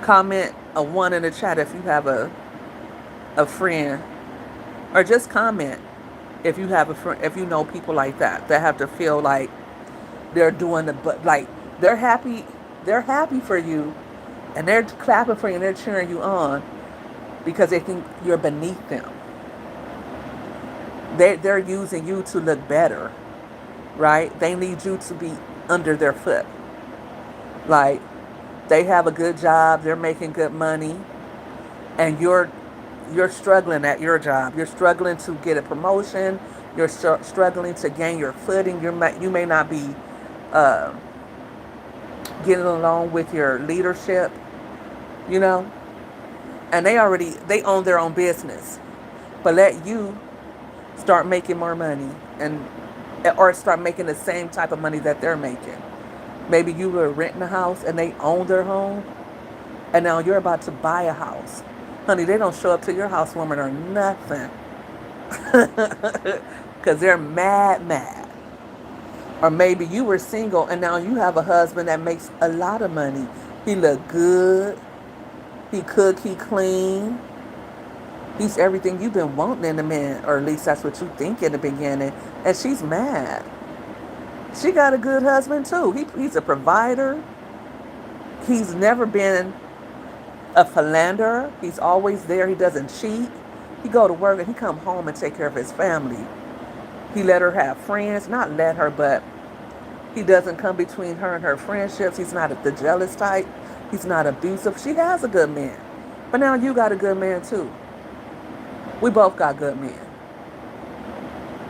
Speaker 1: Comment a one in the chat if you have a friend, or just comment if you have a friend, if you know people like that have to feel like they're doing the, but like they're happy for you, and they're clapping for you and they're cheering you on because they think you're beneath them. They're using you to look better, right? They need you to be under their foot. Like, they have a good job, they're making good money, and you're struggling at your job. You're struggling to get a promotion. You're struggling to gain your footing. You may not be uh, getting along with your leadership, you know, and they own their own business, but let you start making more money, and or start making the same type of money that they're making. Maybe you were renting a house and they own their home, and now you're about to buy a house. Honey, they don't show up to your housewarming or nothing. Because they're mad. Or maybe you were single and now you have a husband that makes a lot of money. He look good. He cook, he clean. He's everything you've been wanting in a man, or at least that's what you think in the beginning. And she's mad. She got a good husband too. He's a provider. He's never been a philanderer. He's always there. He doesn't cheat. He go to work and he come home and take care of his family. He let her have friends. Not let her, but he doesn't come between her and her friendships. He's not the jealous type. He's not abusive. She has a good man. But now you got a good man too. We both got good men.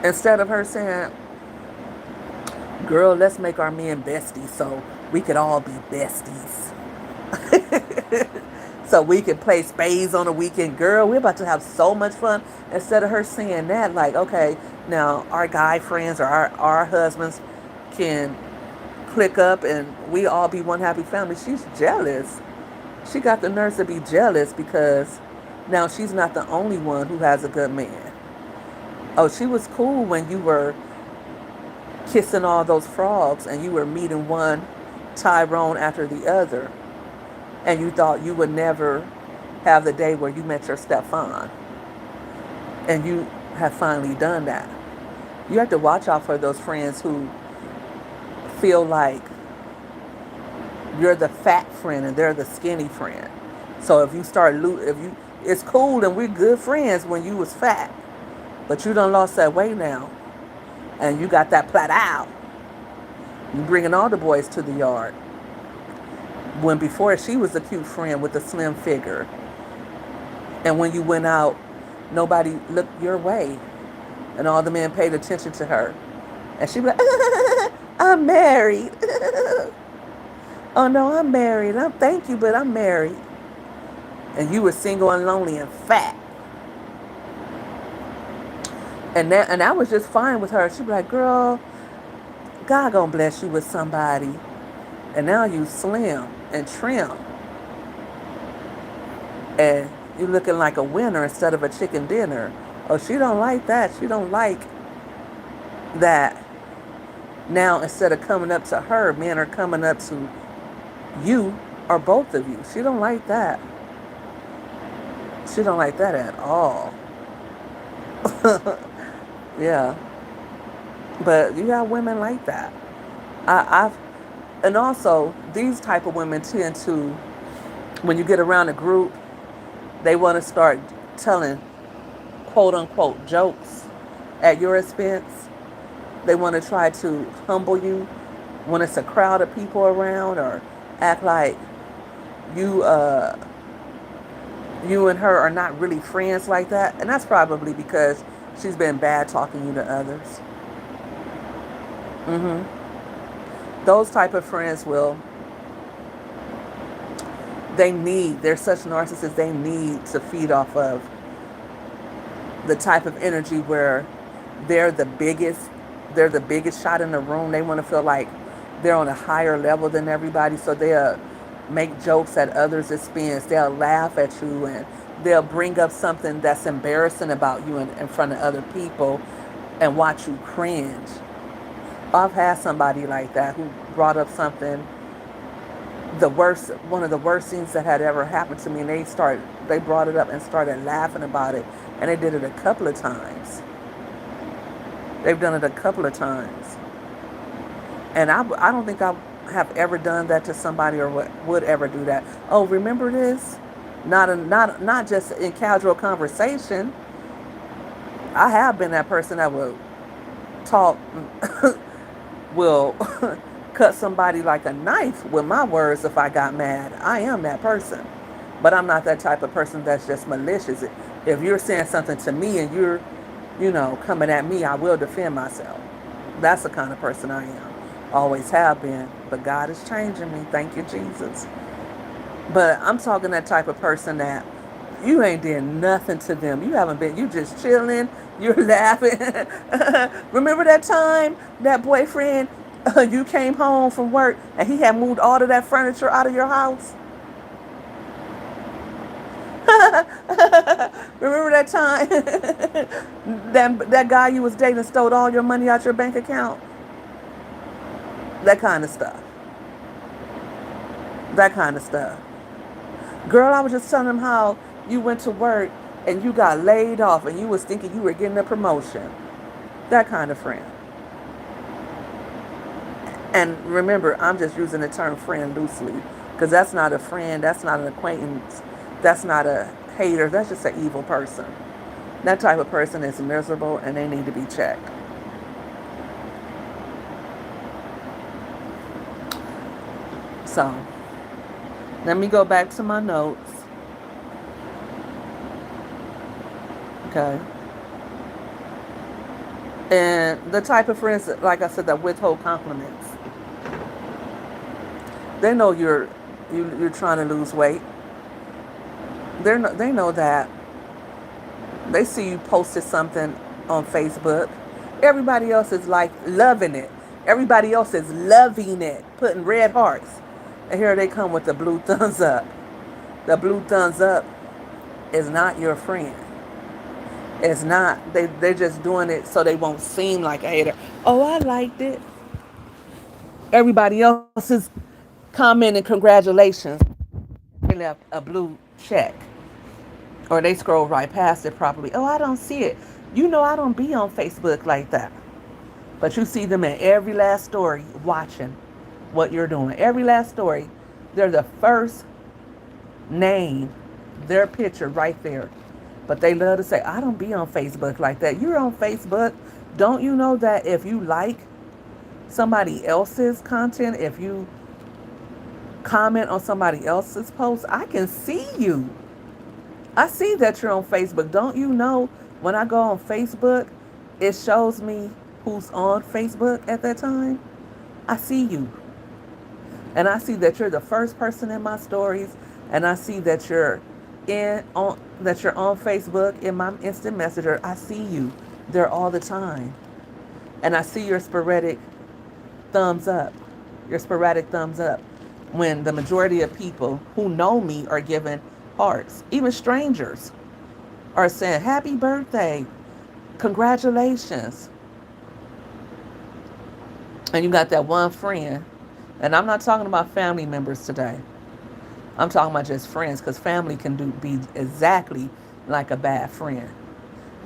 Speaker 1: Instead of her saying, girl, let's make our men besties so we could all be besties. So we can play spades on the weekend. Girl, we're about to have so much fun. Instead of her saying that, like, okay, now our guy friends or our husbands can click up and we all be one happy family. She's jealous. She got the nerves to be jealous because now she's not the only one who has a good man. Oh, she was cool when you were kissing all those frogs and you were meeting one Tyrone after the other. And you thought you would never have the day where you met your stepfather. And you have finally done that. You have to watch out for those friends who feel like you're the fat friend and they're the skinny friend. So if you start it's cool and we're good friends when you was fat, but you done lost that weight now, and you got that plat out. You bringing all the boys to the yard. When before she was a cute friend with a slim figure, and when you went out, nobody looked your way, and all the men paid attention to her, and she be like, "I'm married." Oh no, I'm married. Thank you, but I'm married. And you were single and lonely and fat. And I was just fine with her. She'd be like, girl, God gonna bless you with somebody. And now you slim and trim. And you looking like a winner instead of a chicken dinner. Oh, she don't like that. She don't like that. Now instead of coming up to her, men are coming up to you or both of you. She don't like that. She don't like that at all. Yeah. But you got women like that. I've and also these type of women tend to, when you get around a group, they want to start telling quote unquote jokes at your expense. They want to try to humble you when it's a crowd of people around, or act like you you and her are not really friends like that. And that's probably because she's been bad talking you to others. Those type of friends they're such narcissists, they need to feed off of the type of energy where they're the biggest they're the biggest shot in the room. They want to feel like they're on a higher level than everybody, so they'll make jokes at others' expense. They'll laugh at you, and they'll bring up something that's embarrassing about you in front of other people and watch you cringe. I've had somebody like that who brought up something, one of the worst things that had ever happened to me, and they brought it up and started laughing about it, and they did it a couple of times. They've done it a couple of times, and I don't think I have ever done that to somebody, or would ever do that. Oh, remember this? Not just in casual conversation. I have been that person that will talk, will cut somebody like a knife with my words if I got mad. I am that person. But I'm not that type of person that's just malicious. If you're saying something to me and you're, coming at me, I will defend myself. That's the kind of person I am. Always have been. But God is changing me. Thank you, Jesus. But I'm talking that type of person that you ain't did nothing to them. You haven't been, you just chilling, you're laughing. Remember that time that boyfriend, you came home from work and he had moved all of that furniture out of your house? Remember that time that guy you was dating stole all your money out your bank account? That kind of stuff. That kind of stuff. Girl, I was just telling him how you went to work and you got laid off and you was thinking you were getting a promotion. That kind of friend. And remember, I'm just using the term friend loosely because that's not a friend, that's not an acquaintance, that's not a hater, that's just an evil person. That type of person is miserable and they need to be checked. So, let me go back to my notes. Okay. And the type of friends, like I said, that withhold compliments. They know you're trying to lose weight. They know that. They see you posted something on Facebook. Everybody else is like loving it. Everybody else is loving it, putting red hearts. And here they come with the blue thumbs up. The blue thumbs up is not your friend. It's not. They're just doing it so they won't seem like a hater. Oh, I liked it. Everybody else's comment and congratulations. They left a blue check. Or they scroll right past it probably. Oh, I don't see it. I don't be on Facebook like that. But you see them in every last story watching what you're doing. Every last story. They're the first name, their picture right there. But they love to say, I don't be on Facebook like that. You're on Facebook. Don't you know that if you like somebody else's content, if you comment on somebody else's post, I can see you. I see that you're on Facebook. Don't you know when I go on Facebook, it shows me who's on Facebook at that time? I see you. And I see that you're the first person in my stories, and I see that you're on Facebook in my instant messenger. I see you there all the time. And I see your sporadic thumbs up. Your sporadic thumbs up when the majority of people who know me are giving hearts. Even strangers are saying, happy birthday, congratulations. And you got that one friend, and I'm not talking about family members today. I'm talking about just friends, because family can be exactly like a bad friend.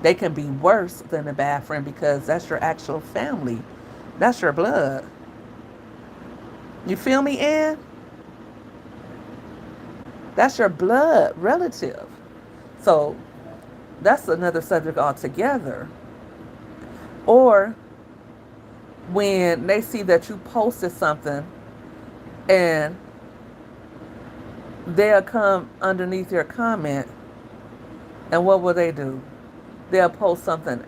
Speaker 1: They can be worse than a bad friend because that's your actual family. That's your blood. You feel me, Ann? That's your blood relative. So that's another subject altogether. Or when they see that you posted something and they'll come underneath your comment, and what will they do? They'll post something,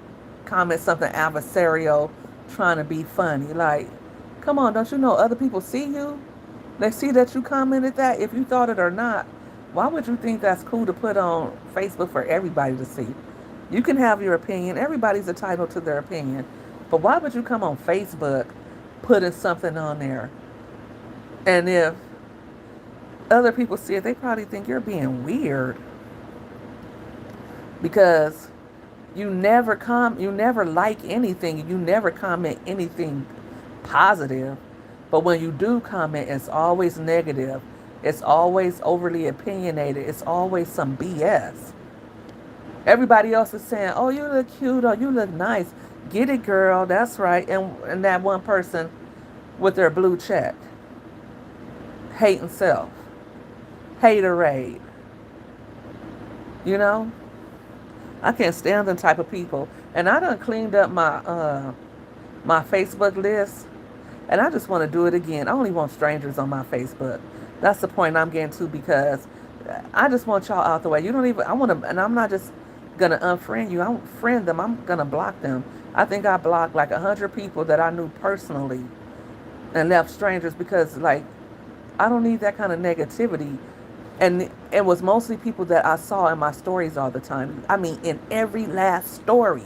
Speaker 1: comment something adversarial, trying to be funny. Like, come on, don't you know other people see you? They see that you commented that. If you thought it or not, why would you think that's cool to put on Facebook for everybody to see? You can have your opinion. Everybody's entitled to their opinion. But why would you come on Facebook putting something on there? And if other people see it, they probably think you're being weird. Because you never like anything. You never comment anything positive. But when you do comment, it's always negative. It's always overly opinionated. It's always some BS. Everybody else is saying, oh, you look cute, or you look nice. Get it, girl. That's right. And that one person with their blue check. Hating self. Haterade. You know? I can't stand them type of people. And I done cleaned up my Facebook list, and I just want to do it again. I only want strangers on my Facebook. That's the point I'm getting to, because I just want y'all out the way. You don't even, I want to, and I'm not just going to unfriend you. I don't friend them. I'm going to block them. I think I blocked like 100 people that I knew personally and left strangers because, like, I don't need that kind of negativity. And it was mostly people that I saw in my stories all the time. I mean, in every last story.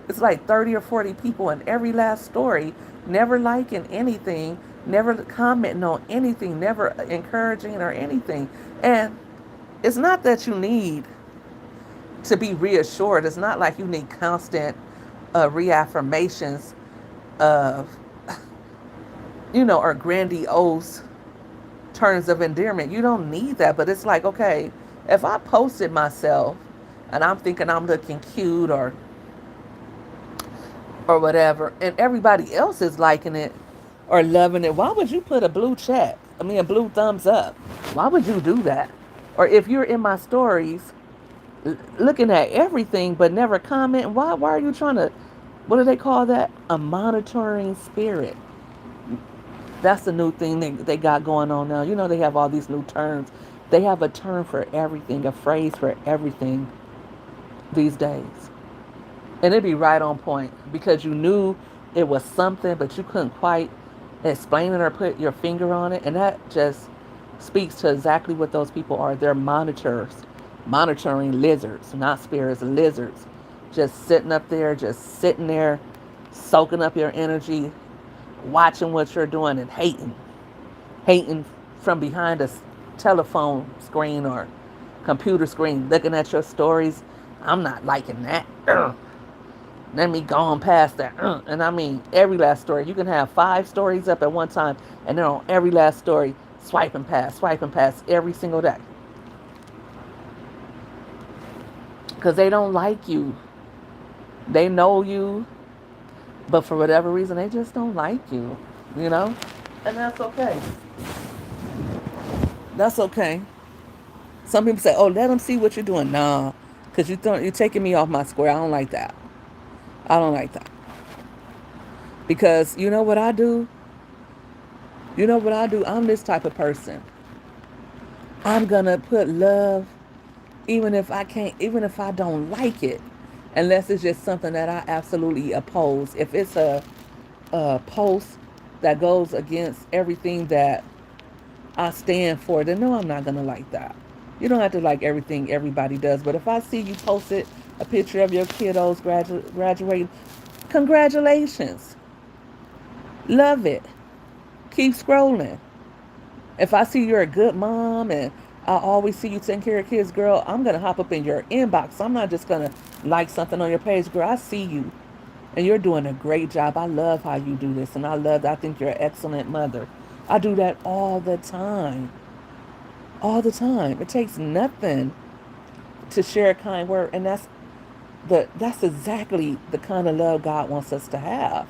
Speaker 1: It's like 30 or 40 people in every last story, never liking anything, never commenting on anything, never encouraging or anything. And it's not that you need to be reassured. It's not like you need constant reaffirmations of, or grandiose terms of endearment. You don't need that. But it's like, okay, if I posted myself and I'm thinking I'm looking cute or whatever, and everybody else is liking it or loving it, why would you put a blue check? I mean, a blue thumbs up. Why would you do that? Or if you're in my stories looking at everything but never comment, why are you trying to, what do they call that? A monitoring spirit. That's the new thing they got going on now. They have all these new terms. They have a term for everything, a phrase for everything these days. And it'd be right on point because you knew it was something, but you couldn't quite explain it or put your finger on it. And that just speaks to exactly what those people are. They're monitors, monitoring lizards, not spirits, lizards. Just sitting there, soaking up your energy, watching what you're doing and hating from behind a telephone screen or computer screen, looking at your stories. I'm not liking that. Let me go on past that. And I mean, every last story. You can have 5 stories up at one time, and then on every last story, swiping past every single day. Because they don't like you. They know you, but for whatever reason, they just don't like you, you know? And that's okay. That's okay. Some people say, oh, let them see what you're doing. Nah, because you're taking me off my square. I don't like that. I don't like that. Because you know what I do? You know what I do? I'm this type of person. I'm going to put love even if I don't like it, unless it's just something that I absolutely oppose. If it's a post that goes against everything that I stand for, then no, I'm not going to like that. You don't have to like everything everybody does, but if I see you posted a picture of your kiddos graduating, congratulations. Love it. Keep scrolling. If I see you're a good mom and I always see you taking care of kids, girl, I'm going to hop up in your inbox. I'm not just going to like something on your page. Girl, I see you and you're doing a great job. I love how you do this. And I think you're an excellent mother. I do that all the time. All the time. It takes nothing to share a kind word. And that's exactly the kind of love God wants us to have.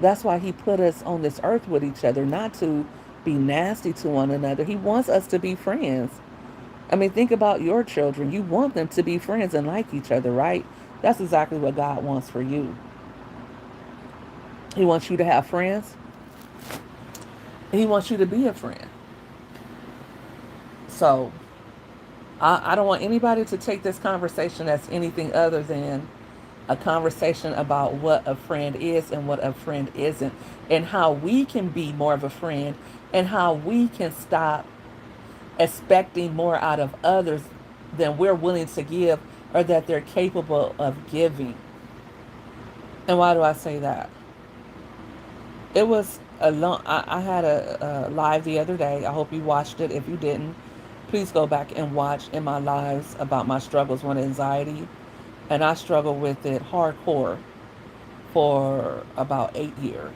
Speaker 1: That's why he put us on this earth with each other, not to be nasty to one another. He wants us to be friends. I mean, think about your children. You want them to be friends and like each other, right? That's exactly what God wants for you. He wants you to have friends. He wants you to be a friend. So, I don't want anybody to take this conversation as anything other than a conversation about what a friend is and what a friend isn't, and how we can be more of a friend, and how we can stop expecting more out of others than we're willing to give or that they're capable of giving. And why do I say that? It was a long, I had a live the other day. I hope you watched it. If you didn't, please go back and watch in my lives about my struggles with anxiety. And I struggled with it hardcore for about 8 years.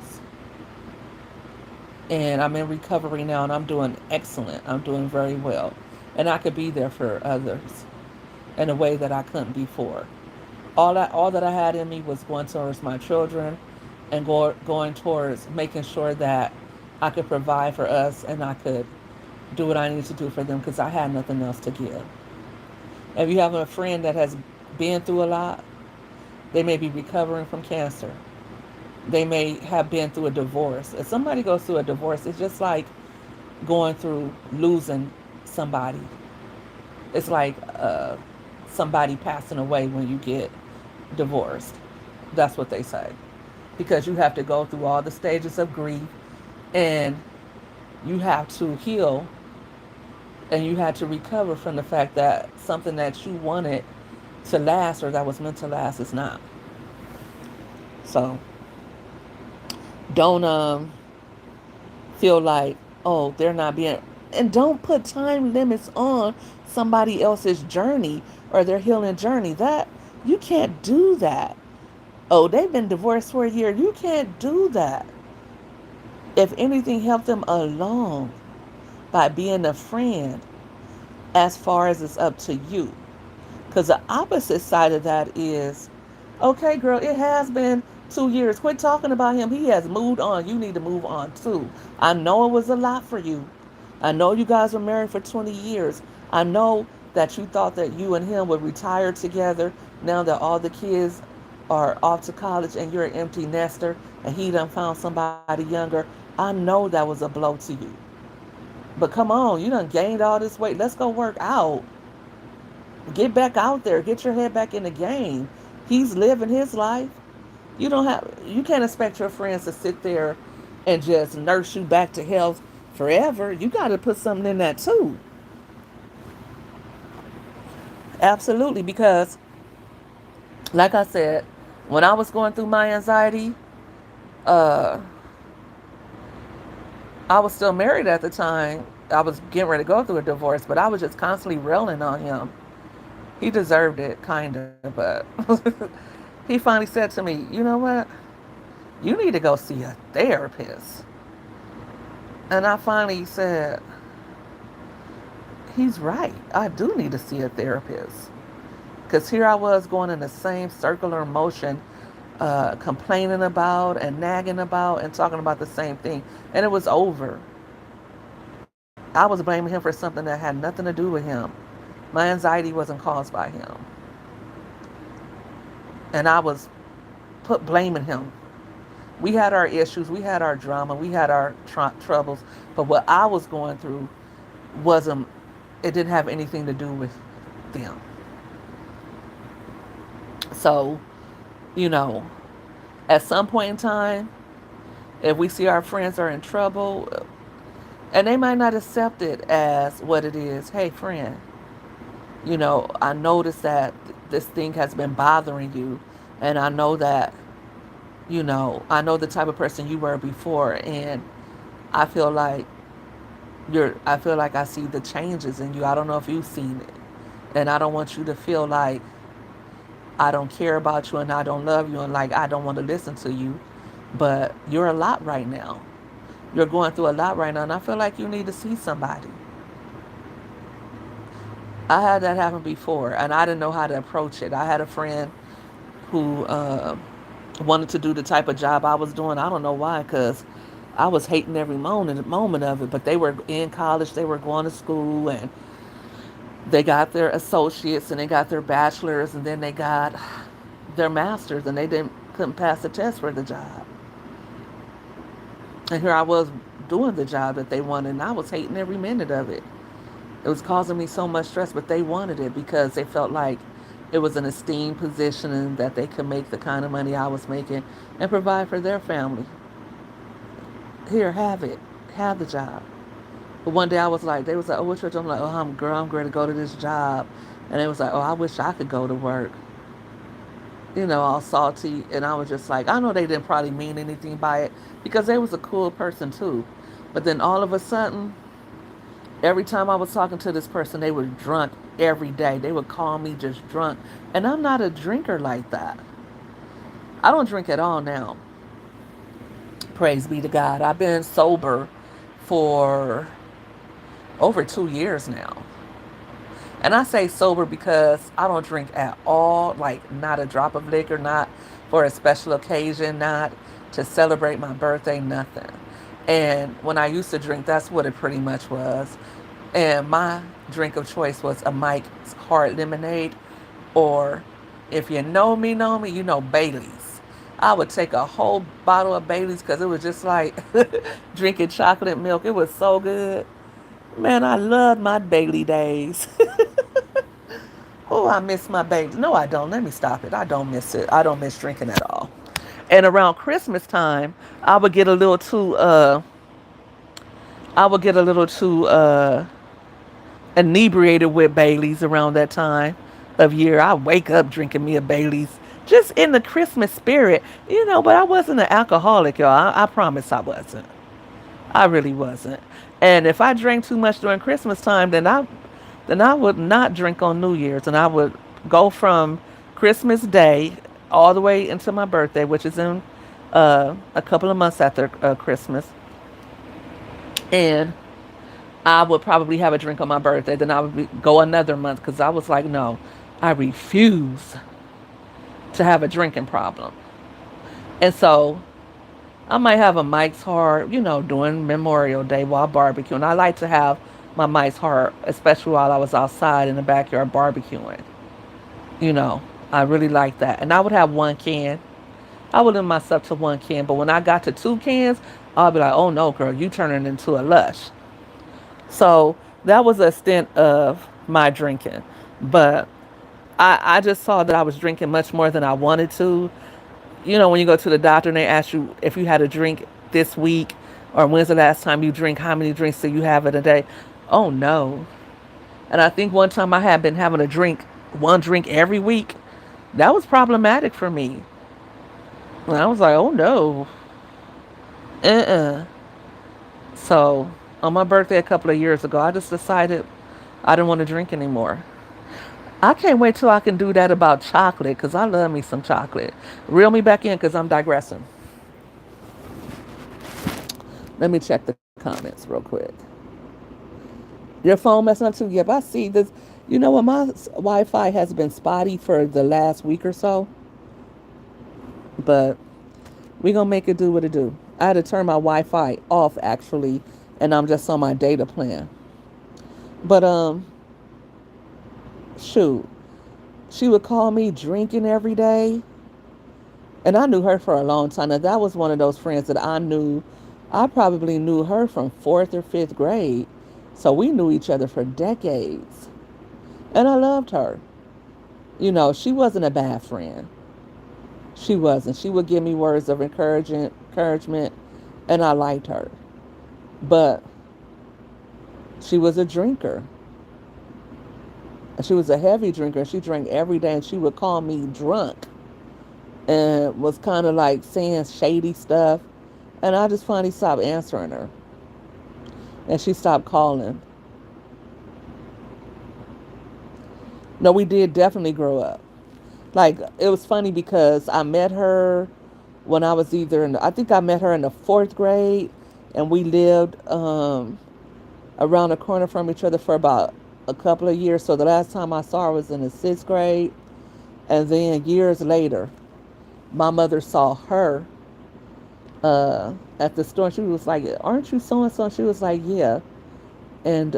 Speaker 1: And I'm in recovery now and I'm doing excellent. I'm doing very well. And I could be there for others in a way that I couldn't before. All that I had in me was going towards my children and going towards making sure that I could provide for us and I could do what I need to do for them because I had nothing else to give. If you have a friend that has been through a lot. They may be recovering from cancer. They may have been through a divorce. If somebody goes through a divorce, it's just like going through losing somebody. It's like somebody passing away when you get divorced. That's what they say. Because you have to go through all the stages of grief, and you have to heal, and you had to recover from the fact that something that you wanted to last or that was meant to last is not. So don't feel like, oh, they're not being, and don't put time limits on somebody else's journey or their healing journey. That you can't do that. Oh, they've been divorced for a year. You can't do that. If anything, help them along by being a friend as far as it's up to you. Because the opposite side of that is, okay, girl, it has been 2 years. Quit talking about him. He has moved on. You need to move on too. I know it was a lot for you. I know you guys were married for 20 years. I know that you thought that you and him would retire together now that all the kids are off to college and you're an empty nester and he done found somebody younger. I know that was a blow to you. But come on, you done gained all this weight. Let's go work out. Get back out there. Get your head back in the game. He's living his life. You can't expect your friends to sit there and just nurse you back to health forever. You got to put something in that too. Absolutely, because like I said, when I was going through my anxiety, uh, I was still married at the time. I was getting ready to go through a divorce, but I was just constantly railing on him. He deserved it, kind of, but he finally said to me, you know what? You need to go see a therapist. And I finally said, he's right. I do need to see a therapist. Because here I was going in the same circular motion, complaining about and nagging about and talking about the same thing. And it was over. I was blaming him for something that had nothing to do with him. My anxiety wasn't caused by him. And I was blaming him. We had our issues, we had our drama, we had our troubles. But what I was going through wasn't, it didn't have anything to do with them. So, you know, at some point in time, if we see our friends are in trouble, and they might not accept it as what it is. Hey, friend, I noticed that this thing has been bothering you. And I know that, I know the type of person you were before. And I feel like I feel like I see the changes in you. I don't know if you've seen it. And I don't want you to feel like I don't care about you and I don't love you and like I don't want to listen to you. But you're a lot right now. You're going through a lot right now. And I feel like you need to see somebody. I had that happen before and I didn't know how to approach it. I had a friend who wanted to do the type of job I was doing. I don't know why, because I was hating every moment of it. But they were in college, they were going to school, and they got their associates and they got their bachelors and then they got their masters and they couldn't pass the test for the job. And here I was doing the job that they wanted and I was hating every minute of it. It was causing me so much stress, but they wanted it because they felt like it was an esteemed position and that they could make the kind of money I was making and provide for their family. Here, have it. Have the job. But one day I was like, they was like, oh, what's your job? I'm like, oh, I'm ready to go to this job. And they was like, oh, I wish I could go to work. All salty. And I was just like, I know they didn't probably mean anything by it because they was a cool person too. But then all of a sudden, every time I was talking to this person, they were drunk every day. They would call me just drunk. And I'm not a drinker like that. I don't drink at all now. Praise be to God. I've been sober for over 2 years now. And I say sober because I don't drink at all, like not a drop of liquor, not for a special occasion, not to celebrate my birthday, nothing. And when I used to drink, that's what it pretty much was. And my drink of choice was a Mike's hard lemonade or If you know me, you know Bailey's. I would take a whole bottle of Bailey's because it was just like drinking chocolate milk. It was so good. Man, I love my Bailey days. Oh, I miss my Bailey. No, I don't. Let me stop it. I don't miss it. I don't miss drinking at all. And around Christmas time, I would get a little too I would get a little too inebriated with Baileys around that time of year. I wake up drinking me a Baileys just in the Christmas spirit, but I wasn't an alcoholic, y'all. I promise I wasn't. I really wasn't. And if I drank too much during Christmas time, then I would not drink on New Year's, and I would go from Christmas Day all the way into my birthday, which is in a couple of months after Christmas, and I would probably have a drink on my birthday. Then I would go another month because I was like, no, I refuse to have a drinking problem. And so I might have a Mike's Hard, during Memorial Day while barbecuing. I like to have my Mike's Hard, especially while I was outside in the backyard barbecuing. You know, I really like that. And I would have one can. I would limit myself to one can. But when I got to two cans, I'll be like, oh no, girl, you turning into a lush. So that was a extent of my drinking. But I just saw that I was drinking much more than I wanted to. When you go to the doctor and they ask you if you had a drink this week or when's the last time you drink, how many drinks do you have in a day? Oh no. And I think one time I had been having one drink every week. That was problematic for me. And I was like, oh no. Uh-uh. So on my birthday a couple of years ago, I just decided I didn't want to drink anymore. I can't wait till I can do that about chocolate because I love me some chocolate. Reel me back in because I'm digressing. Let me check the comments real quick. Your phone messing up too? Yep, I see this. You know what? My Wi Fi has been spotty for the last week or so, but we going to make it do what it do. I had to turn my Wi Fi off actually, and I'm just on my data plan. But, shoot, she would call me drinking every day. And I knew her for a long time. Now, that was one of those friends that I knew. I probably knew her from fourth or fifth grade. So we knew each other for decades. And I loved her. She wasn't a bad friend. She wasn't. She would give me words of encouragement, and I liked her. But she was a drinker. And she was a heavy drinker. She drank every day, and she would call me drunk and was kind of like saying shady stuff. And I just finally stopped answering her. And she stopped calling. No, we did definitely grow up. Like, it was funny because I met her when I was I think I met her in the fourth grade. And we lived around the corner from each other for about a couple of years. So the last time I saw her was in the sixth grade. And then years later, my mother saw her at the store. She was like, aren't you so and so? She was like, yeah. And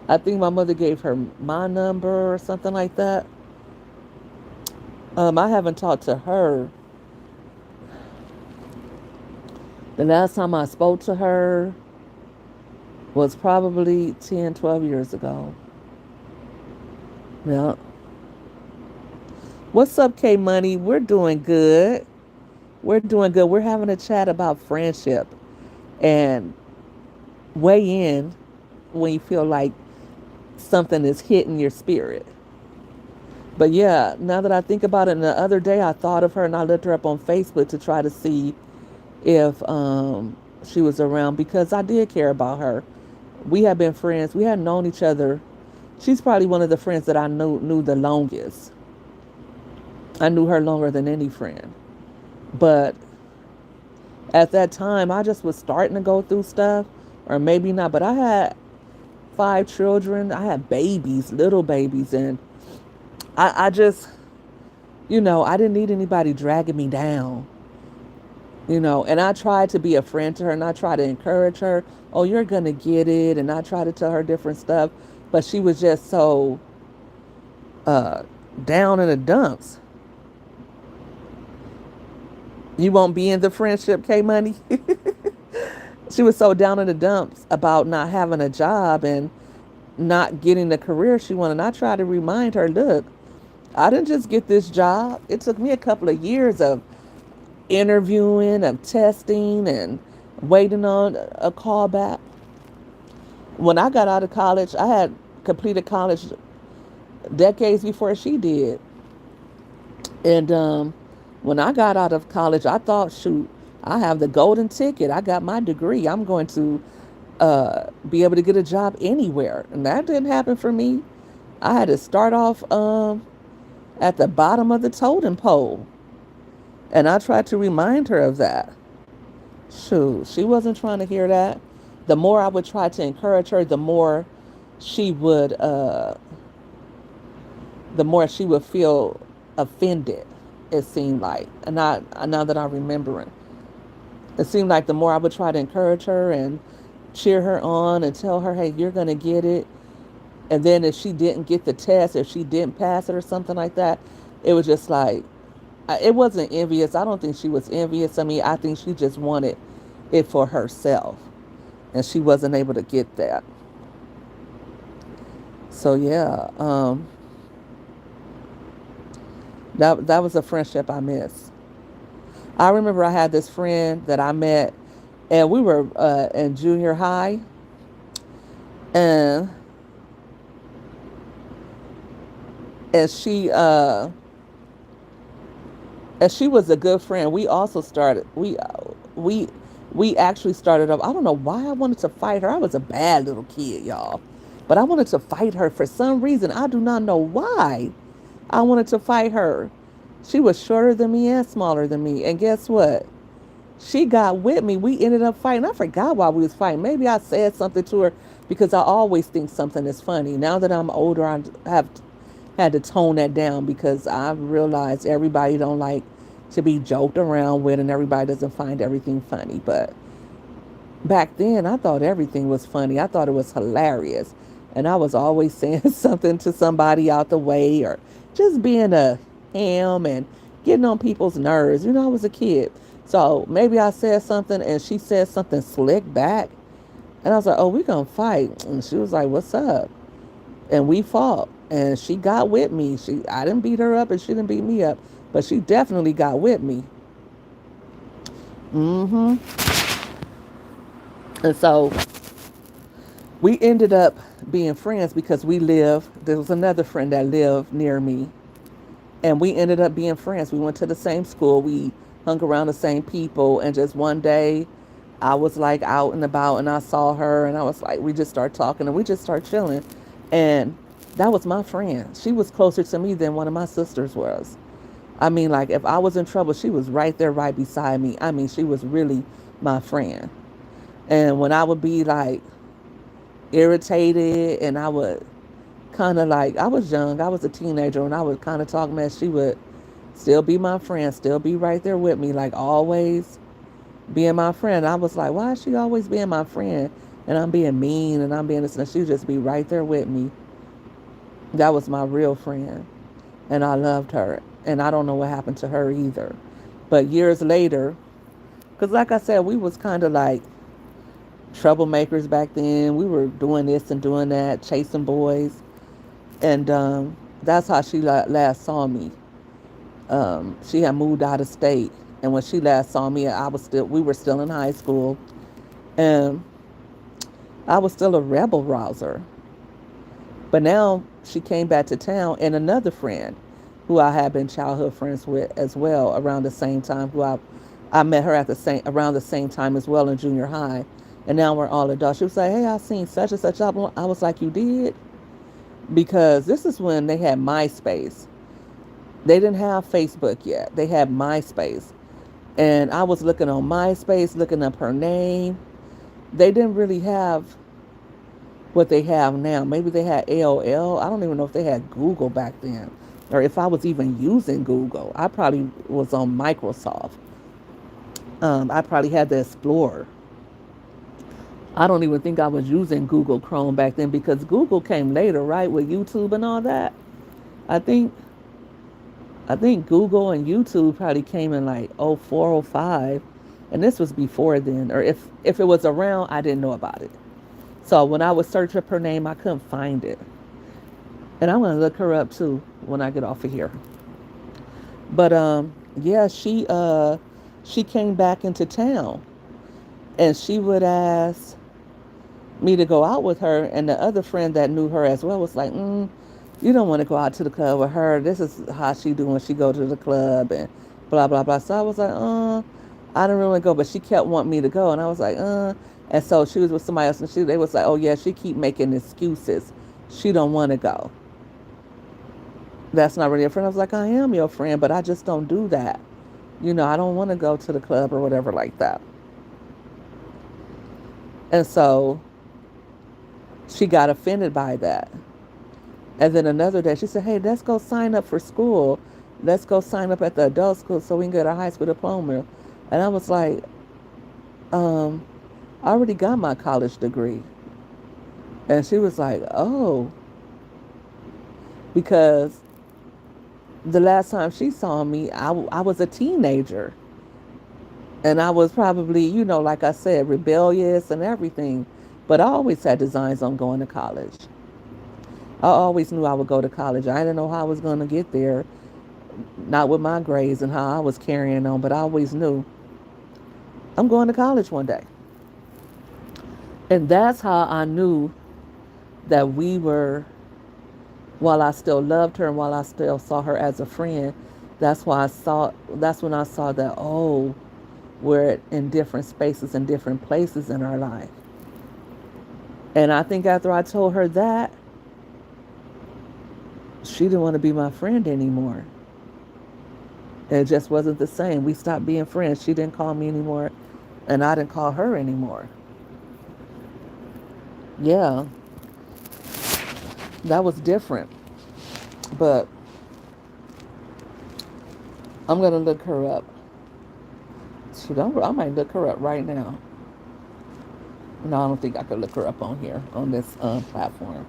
Speaker 1: I think my mother gave her my number or something like that. I haven't talked to her. The last time I spoke to her was probably 10, 12 years ago. Yeah. What's up, K Money? We're doing good. We're doing good. We're having a chat about friendship and weigh in when you feel like something is hitting your spirit. But yeah, now that I think about it, and the other day I thought of her and I looked her up on Facebook to try to see if she was around because I did care about her. We had been friends. We had known each other. She's probably one of the friends that I knew the longest. I knew her longer than any friend. But at that time, I just was starting to go through stuff, or maybe not. But I had 5 children. I had babies, little babies, and I just, I didn't need anybody dragging me down. And I tried to be a friend to her, and I tried to encourage her. Oh, you're gonna get it, and I tried to tell her different stuff, but she was just so Down in the dumps. You won't be in the friendship, K Money. She was so down in the dumps about not having a job and not getting the career she wanted. And I tried to remind her, look, I didn't just get this job. It took me a couple of years of interviewing, of testing, and waiting on a call back. When I got out of college, I had completed college decades before she did. And when I got out of college, I thought, shoot, I have the golden ticket. I got my degree. I'm going to be able to get a job anywhere. And that didn't happen for me. I had to start off at the bottom of the totem pole. And I tried to remind her of that. Shoot, she wasn't trying to hear that. The more I would try to encourage her, she would, uh, the more she would feel offended. It seemed like, and now that I'm remembering, it seemed like the more I would try to encourage her and cheer her on and tell her, "Hey, you're gonna get it," and then if she didn't get the test, if she didn't pass it or something like that, it was just like, it wasn't envious. I don't think she was envious. I mean, I think she just wanted it for herself, and she wasn't able to get that. So yeah, that was a friendship I miss. I remember I had this friend that I met, and we were in junior high, and and she uh, and she was a good friend. We also started we we actually started up. I don't know why I wanted to fight her. I was a bad little kid, y'all, but I wanted to fight her for some reason. I do not know why. I wanted to fight her. She was shorter than me and smaller than me, and guess what? She got with me. We ended up fighting. I forgot why we was fighting. Maybe I said something to her because I always think something is funny. Now that I'm older, I have had to tone that down because I realized everybody don't like to be joked around with, and everybody doesn't find everything funny. But back then, I thought everything was funny. I thought it was hilarious, and I was always saying something to somebody out the way, or just being a ham and getting on people's nerves. I was a kid. So maybe I said something and she said something slick back. And I was like, oh, we gonna fight. And she was like, what's up? And we fought. And she got with me. I didn't beat her up and she didn't beat me up. But she definitely got with me. Mm-hmm. And so we ended up being friends because there was another friend that lived near me. And we ended up being friends. We went to the same school. We hung around the same people. And just one day, I was like out and about and I saw her and I was like, we just started talking and we just started chilling. And that was my friend. She was closer to me than one of my sisters was. I mean, like if I was in trouble, she was right there, right beside me. I mean, she was really my friend. And when I would be like irritated and I would kind of like, I was young, I was a teenager, and I would kind of talk mess, she would still be my friend, still be right there with me, like always being my friend. I was like, why is she always being my friend? And I'm being mean and I'm being this, and she would just be right there with me. That was my real friend. And I loved her. And I don't know what happened to her either. But years later, because like I said, we was kind of like troublemakers back then. We were doing this and doing that, chasing boys. And that's how she last saw me. She had moved out of state. And when she last saw me, we were still in high school. And I was still a rebel rouser. But now she came back to town, and another friend who I had been childhood friends with as well around the same time, I met her around the same time as well in junior high. And now we're all adults. She was like, hey, I seen such and such album. I was like, you did? Because this is when they had MySpace. They didn't have Facebook yet. They had MySpace. And I was looking on MySpace, looking up her name. They didn't really have what they have now. Maybe they had AOL. I don't even know if they had Google back then, or if I was even using Google. I probably was on Microsoft. I probably had the Explorer. I don't even think I was using Google Chrome back then because Google came later, right, with YouTube and all that. I think. I think Google and YouTube probably came in like '04, '05, and this was before then. Or if it was around, I didn't know about it. So when I would search up her name, I couldn't find it. And I'm gonna look her up too when I get off of here. But yeah, she came back into town, and she would ask me to go out with her, and the other friend that knew her as well was like, you don't want to go out to the club with her. This is how she do when she go to the club and blah blah blah. So I was like, I don't really go, but she kept wanting me to go, and I was like, and so she was with somebody else, and they was like, oh yeah, she keep making excuses. She don't want to go. That's not really a friend. I was like, I am your friend, but I just don't do that. I don't want to go to the club or whatever like that. And so she got offended by that. And then another day she said, hey, let's go sign up for school. Let's go sign up at the adult school so we can get a high school diploma. And I was like, um, I already got my college degree. And she was like, oh, because the last time she saw me, I was a teenager. And I was probably, like I said, rebellious and everything. But I always had designs on going to college. I always knew I would go to college. I didn't know how I was going to get there, not with my grades and how I was carrying on, but I always knew I'm going to college one day. And that's how I knew that we were, while I still loved her and while I still saw her as a friend, that's when I saw that, oh, we're in different spaces and different places in our life. And I think after I told her that, she didn't want to be my friend anymore. It just wasn't the same. We stopped being friends. She didn't call me anymore, and I didn't call her anymore. Yeah, that was different. But I'm going to look her up. I might look her up right now. No, I don't think I could look her up on here, on this platform.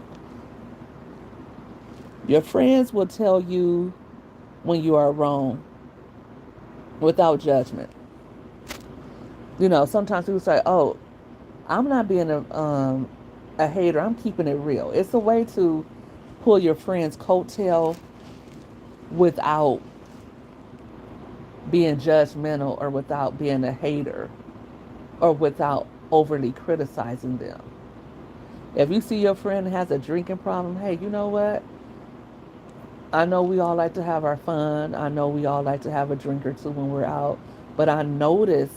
Speaker 1: Your friends will tell you when you are wrong without judgment. Sometimes people say, oh, I'm not being a hater. I'm keeping it real. It's a way to pull your friend's coattail without being judgmental or without being a hater or without overly criticizing them. If you see your friend has a drinking problem, hey, you know what? I know we all like to have our fun. I know we all like to have a drink or two when we're out. But I noticed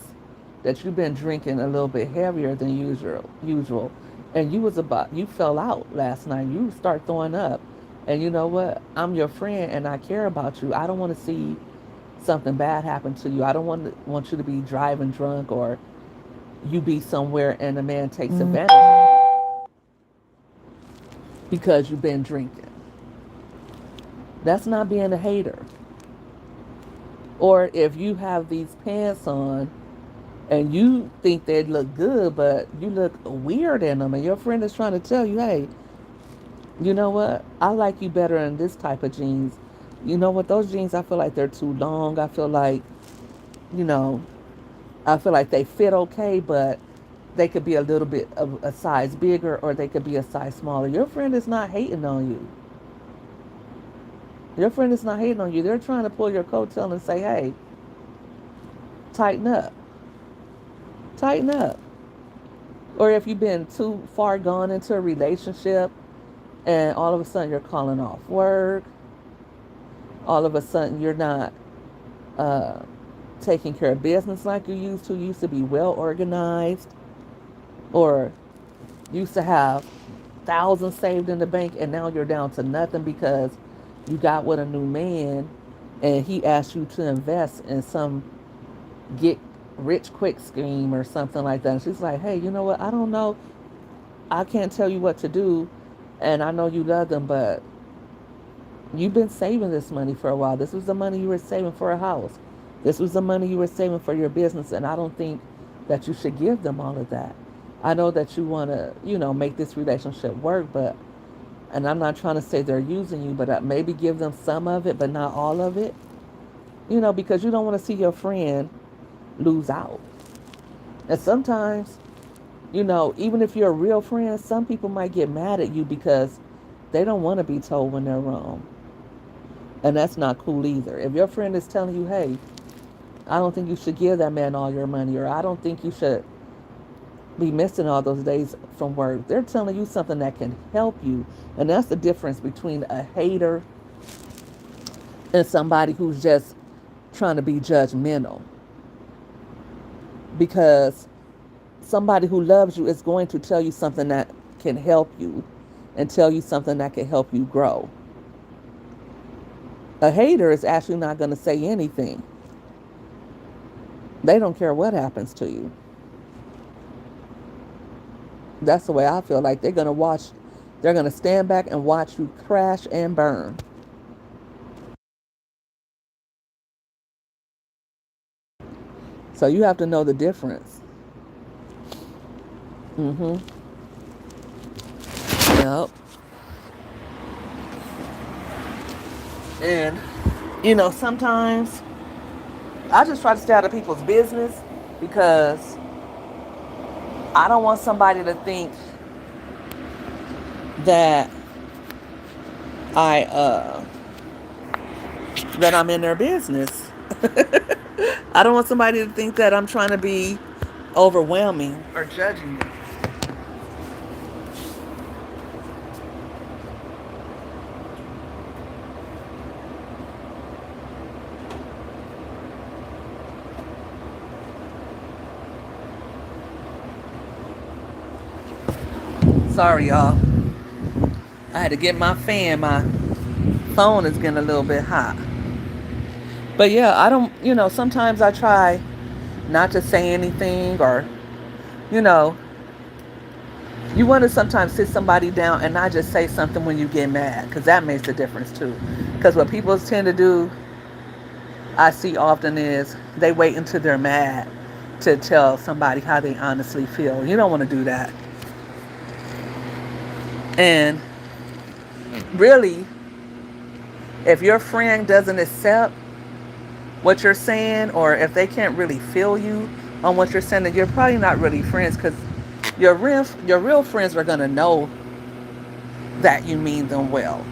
Speaker 1: that you've been drinking a little bit heavier than usual. And you fell out last night. You start throwing up. And you know what? I'm your friend and I care about you. I don't want to see something bad happen to you. I don't want you to be driving drunk or you be somewhere and a man takes advantage of you because you've been drinking. That's not being a hater. Or if you have these pants on and you think they look good, but you look weird in them, and your friend is trying to tell you, hey, you know what? I like you better in this type of jeans. You know what? Those jeans, I feel like they're too long. You know, I feel like they fit okay, but they could be a little bit of a size bigger or they could be a size smaller. Your friend is not hating on you. Your friend is not hating on you. They're trying to pull your coattail and say, hey, tighten up. Tighten up. Or if you've been too far gone into a relationship and all of a sudden you're calling off work, all of a sudden you're not taking care of business like you used to. You used to be well organized or used to have thousands saved in the bank and now you're down to nothing because you got with a new man and he asked you to invest in some get rich quick scheme or something like that. And she's like, hey, you know what? I don't know. I can't tell you what to do. And I know you love them, but you've been saving this money for a while. This was the money you were saving for a house. This was the money you were saving for your business. And I don't think that you should give them all of that. I know that you want to, make this relationship work, and I'm not trying to say they're using you, but maybe give them some of it, but not all of it. because you don't want to see your friend lose out. And sometimes, even if you're a real friend, some people might get mad at you because they don't want to be told when they're wrong. And that's not cool either. If your friend is telling you, hey, I don't think you should give that man all your money, or I don't think you should be missing all those days from work, they're telling you something that can help you. And that's the difference between a hater and somebody who's just trying to be judgmental. Because somebody who loves you is going to tell you something that can help you and tell you something that can help you grow. A hater is actually not going to say anything. They don't care what happens to you. That's the way I feel. Like they're going to stand back and watch you crash and burn. So you have to know the difference. Mm-hmm. Yep. And, sometimes I just try to stay out of people's business because I don't want somebody to think that I that I'm in their business. I don't want somebody to think that I'm trying to be overwhelming or judging them. Sorry, y'all. I had to get my fan. My phone is getting a little bit hot. But yeah, I don't, sometimes I try not to say anything, or, you know, you want to sometimes sit somebody down and not just say something when you get mad, because that makes a difference too. Because what people tend to do, I see often, is they wait until they're mad to tell somebody how they honestly feel. You don't want to do that. And really, if your friend doesn't accept what you're saying, or if they can't really feel you on what you're saying, then you're probably not really friends, because your real friends are going to know that you mean them well.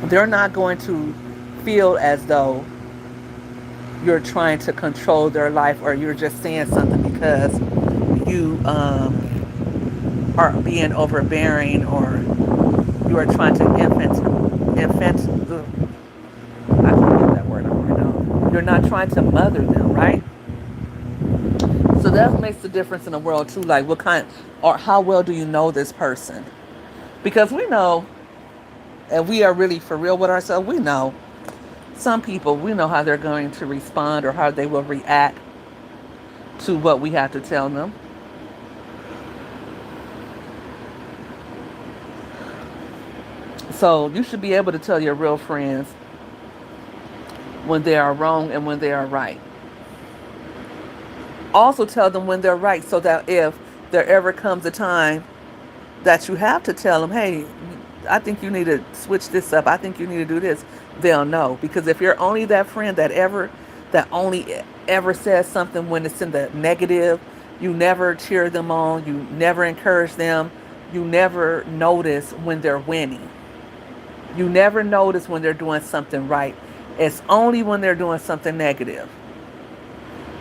Speaker 1: They're not going to feel as though you're trying to control their life, or you're just saying something because you are being overbearing, or you are trying to I can't get that word out right now. You're not trying to mother them, right? So that makes the difference in the world too. Like, what kind, or how well do you know this person? Because we know, and we are really for real with ourselves, we know some people, we know how they're going to respond, or how they will react to what we have to tell them. So you should be able to tell your real friends when they are wrong and when they are right. Also tell them when they're right, so that if there ever comes a time that you have to tell them, hey, I think you need to switch this up, I think you need to do this, they'll know. Because if you're only that friend that only ever says something when it's in the negative, you never cheer them on, you never encourage them, you never notice when they're winning, you never notice when they're doing something right. It's only when they're doing something negative.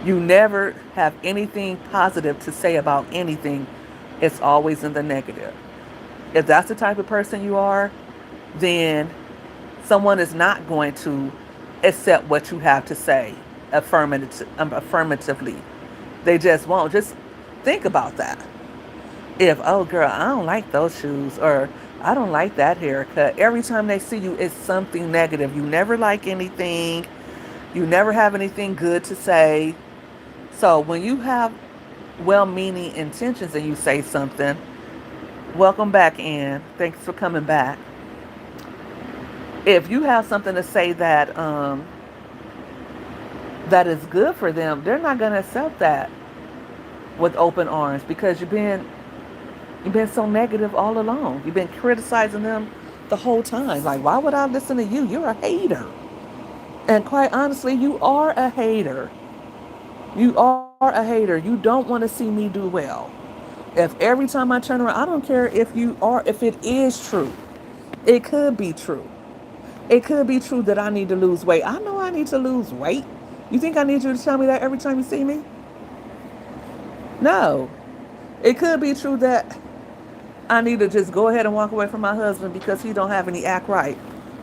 Speaker 1: You never have anything positive to say about anything. It's always in the negative. If that's the type of person you are, then someone is not going to accept what you have to say affirmatively. They just won't. Just think about that. If, oh girl, I don't like those shoes, or I don't like that haircut, every time they see you, it's something negative. You never like anything. You never have anything good to say. So when you have well-meaning intentions and you say something, welcome back in. Thanks for coming back. If you have something to say that is good for them, they're not going to accept that with open arms, because you've been so negative all along. You've been criticizing them the whole time. Like, why would I listen to you? You're a hater. And quite honestly, you are a hater. You are a hater. You don't want to see me do well. If every time I turn around, I don't care if you are, if it is true. It could be true. It could be true that I need to lose weight. I know I need to lose weight. You think I need you to tell me that every time you see me? No. It could be true that I need to just go ahead and walk away from my husband because he don't have any act right.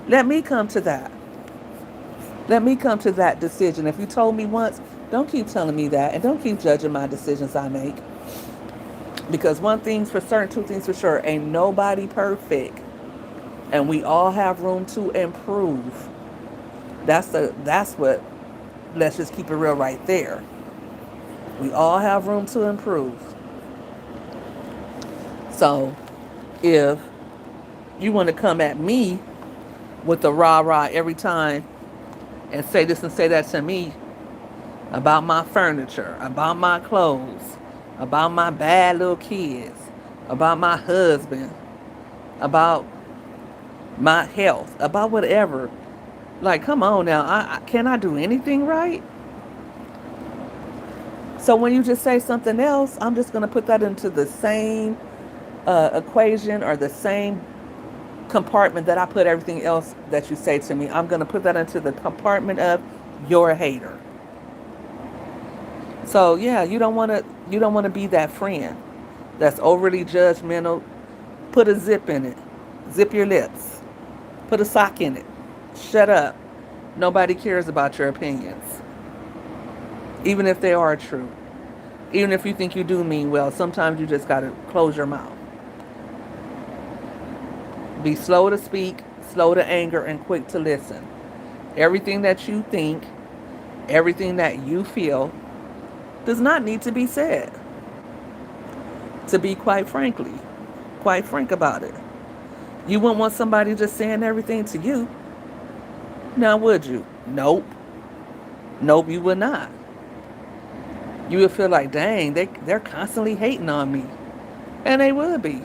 Speaker 1: Let me come to that. Let me come to that decision. If you told me once, don't keep telling me that and don't keep judging my decisions I make. Because one thing's for certain, two things for sure. Ain't nobody perfect. And we all have room to improve. That's what, let's just keep it real right there. We all have room to improve. So if you want to come at me with the rah rah every time and say this and say that to me about my furniture, about my clothes, about my bad little kids, about my husband, about my health, about whatever. Like, come on now. Can I do anything right? So when you just say something else, I'm just going to put that into the same equation or the same compartment that I put everything else that you say to me. I'm going to put that into the compartment of you're a hater. So yeah, you don't want to be that friend that's overly judgmental. Put a zip in it. Zip your lips. Put a sock in it. Shut up. Nobody cares about your opinions, even if they are true. Even if you think you do mean well, sometimes you just got to close your mouth. Be slow to speak, slow to anger, and quick to listen. Everything that you think, everything that you feel, does not need to be said. To be quite frank about it. You wouldn't want somebody just saying everything to you. Now, would you? Nope. Nope, you would not. You would feel like, dang, they're constantly hating on me. And they would be.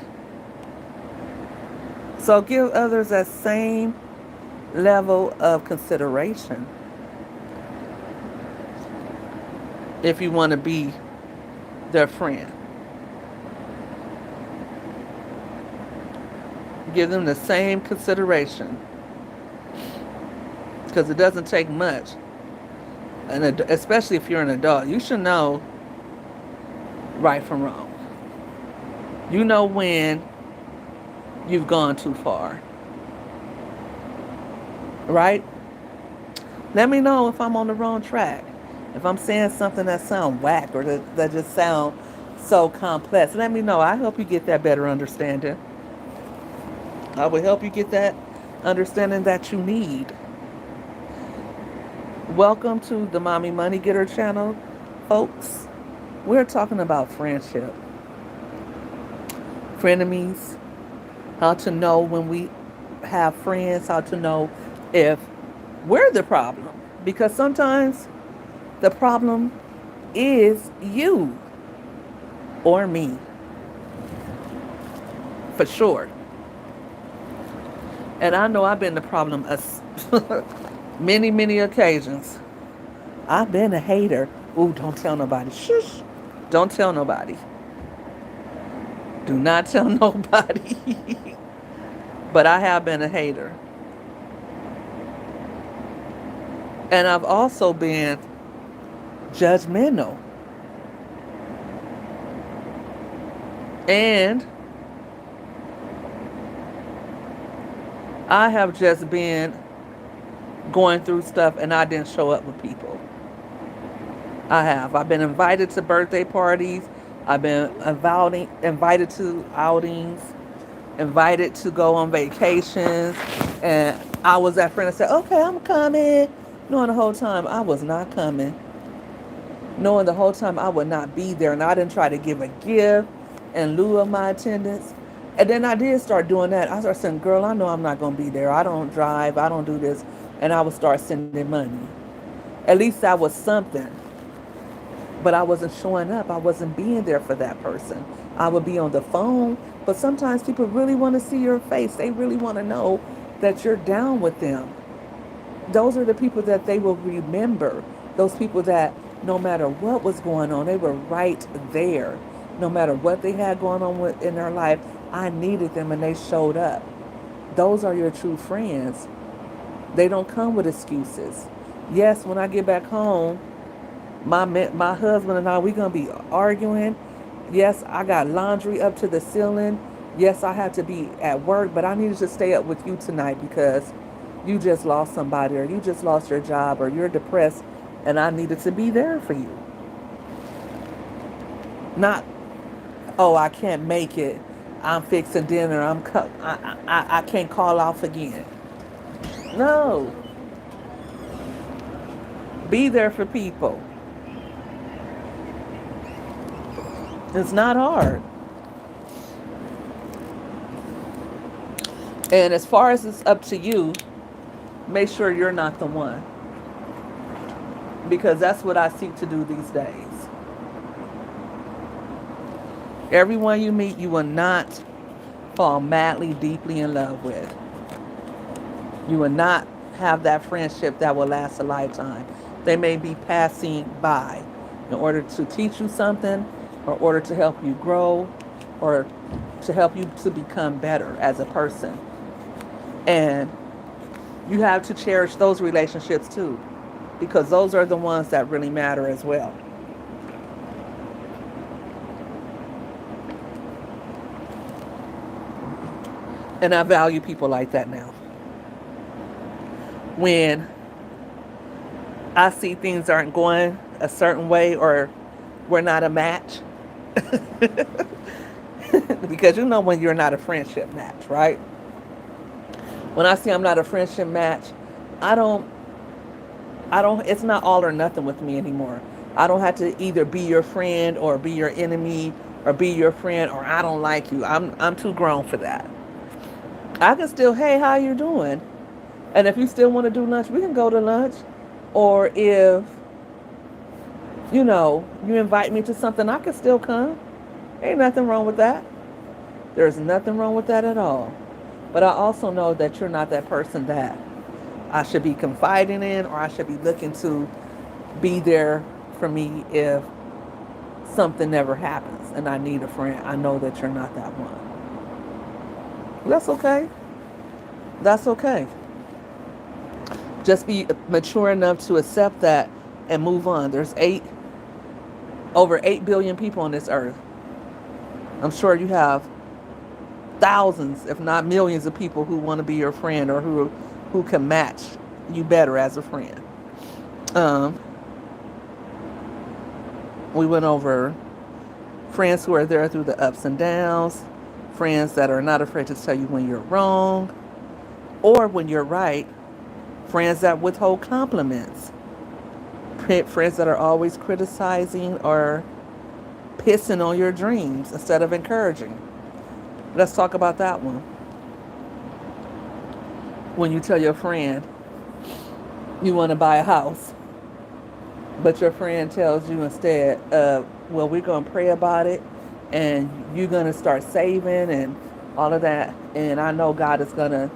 Speaker 1: So give others that same level of consideration if you want to be their friend. Give them the same consideration because it doesn't take much. And especially if you're an adult, you should know right from wrong. You know when you've gone too far, right? Let me know if I'm on the wrong track. If I'm saying something that sounds whack or that just sound so complex, let me know. I help you get that better understanding. I will help you get that understanding that you need. Welcome to the Mommy Money Getter channel, folks. We're talking about friendship, frenemies, how to know when we have friends, how to know if we're the problem. Because sometimes the problem is you or me, for sure. And I know I've been the problem many, many occasions. I've been a hater. Ooh, don't tell nobody. Shush. Don't tell nobody. Do not tell nobody. But I have been a hater. And I've also been judgmental. And I have just been going through stuff and I didn't show up with people. I have. I've been invited to birthday parties. I've been invited to outings, invited to go on vacations. And I was that friend that said, okay, I'm coming. Knowing the whole time I was not coming. Knowing the whole time I would not be there. And I didn't try to give a gift in lieu of my attendance. And then I did start doing that. I started saying, girl, I know I'm not going to be there. I don't drive. I don't do this. And I would start sending money. At least that was something. But I wasn't showing up. I wasn't being there for that person. I would be on the phone. But sometimes people really want to see your face. They really want to know that you're down with them. Those are the people that they will remember. Those people that no matter what was going on, they were right there. No matter what they had going on in their life, I needed them and they showed up. Those are your true friends. They don't come with excuses. Yes, when I get back home, my husband and I, we gonna be arguing. Yes, I got laundry up to the ceiling. Yes, I had to be at work, but I needed to stay up with you tonight because you just lost somebody, or you just lost your job, or you're depressed, and I needed to be there for you. Not, oh, I can't make it. I'm fixing dinner. I can't call off again. No, be there for people. It's not hard. And as far as it's up to you, make sure you're not the one. Because that's what I seek to do these days. Everyone you meet, you will not fall madly, deeply in love with. You will not have that friendship that will last a lifetime. They may be passing by in order to teach you something, or in order to help you grow, or to help you to become better as a person. And you have to cherish those relationships too, because those are the ones that really matter as well. And I value people like that now. When I see things aren't going a certain way, or we're not a match, because you know when you're not a friendship match, right? When I see I'm not a friendship match, I don't it's not all or nothing with me anymore. I don't have to either be your friend or be your enemy, or be your friend or I don't like you. I'm too grown for that. I can still, hey, how you doing? And if you still want to do lunch, we can go to lunch. Or if, you invite me to something, I can still come. Ain't nothing wrong with that. There's nothing wrong with that at all. But I also know that you're not that person that I should be confiding in, or I should be looking to be there for me if something never happens and I need a friend. I know that you're not that one. That's okay. That's okay. Just be mature enough to accept that and move on. There's over 8 billion people on this earth. I'm sure you have thousands, if not millions, of people who want to be your friend, or who can match you better as a friend. Um, we went over friends who are there through the ups and downs, friends that are not afraid to tell you when you're wrong or when you're right, friends that withhold compliments, friends that are always criticizing or pissing on your dreams instead of encouraging. Let's talk about that one. When you tell your friend you want to buy a house, but your friend tells you instead, well, we're going to pray about it, and you're going to start saving and all of that, and I know God is going to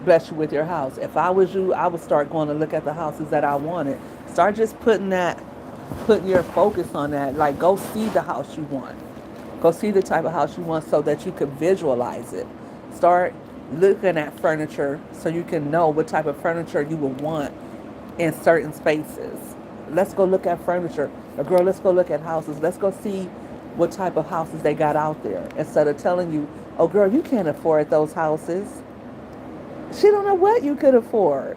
Speaker 1: bless you with your house. If I was you, I would start going to look at the houses that I wanted. Start just putting your focus on that. Like, go see the house you want. Go see the type of house you want so that you can visualize it. Start looking at furniture so you can know what type of furniture you will want in certain spaces. Let's go look at furniture. Or girl, let's go look at houses. Let's go see what type of houses they got out there. Instead of telling you, oh girl, you can't afford those houses. She don't know what you could afford.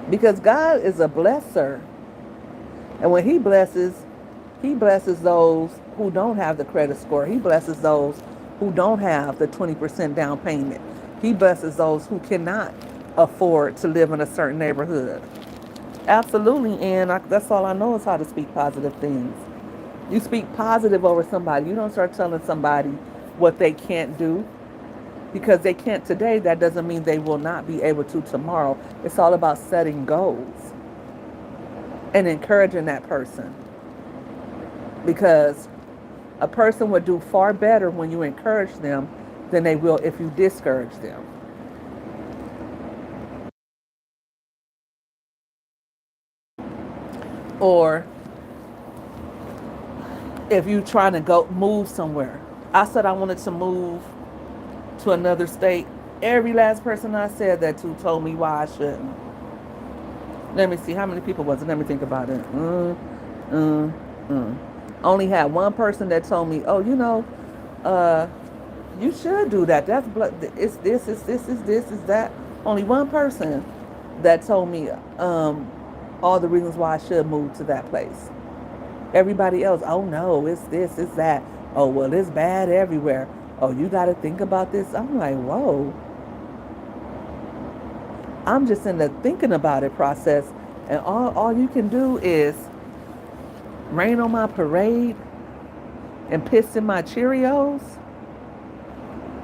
Speaker 1: Because God is a blesser. And when he blesses those who don't have the credit score. He blesses those who don't have the 20% down payment. He blesses those who cannot afford to live in a certain neighborhood. Absolutely, and that's all I know is how to speak positive things. You speak positive over somebody. You don't start telling somebody what they can't do. Because they can't today, that doesn't mean they will not be able to tomorrow. It's all about setting goals and encouraging that person. Because a person would do far better when you encourage them than they will if you discourage them. Or if you trying to go move somewhere. I said I wanted to move to another state. Every last person I said that to told me why I shouldn't. Let me see, how many people was it? Let me think about it. Mm, mm. Only had one person that told me, "Oh, uh, you should do that. That's blood. It's this. It's this. It's this. It's that." Only one person that told me all the reasons why I should move to that place. Everybody else, oh no, it's this, it's that. Oh well, it's bad everywhere. Oh, you got to think about this. I'm like, whoa. I'm just in the thinking about it process, and all you can do is rain on my parade and piss in my Cheerios.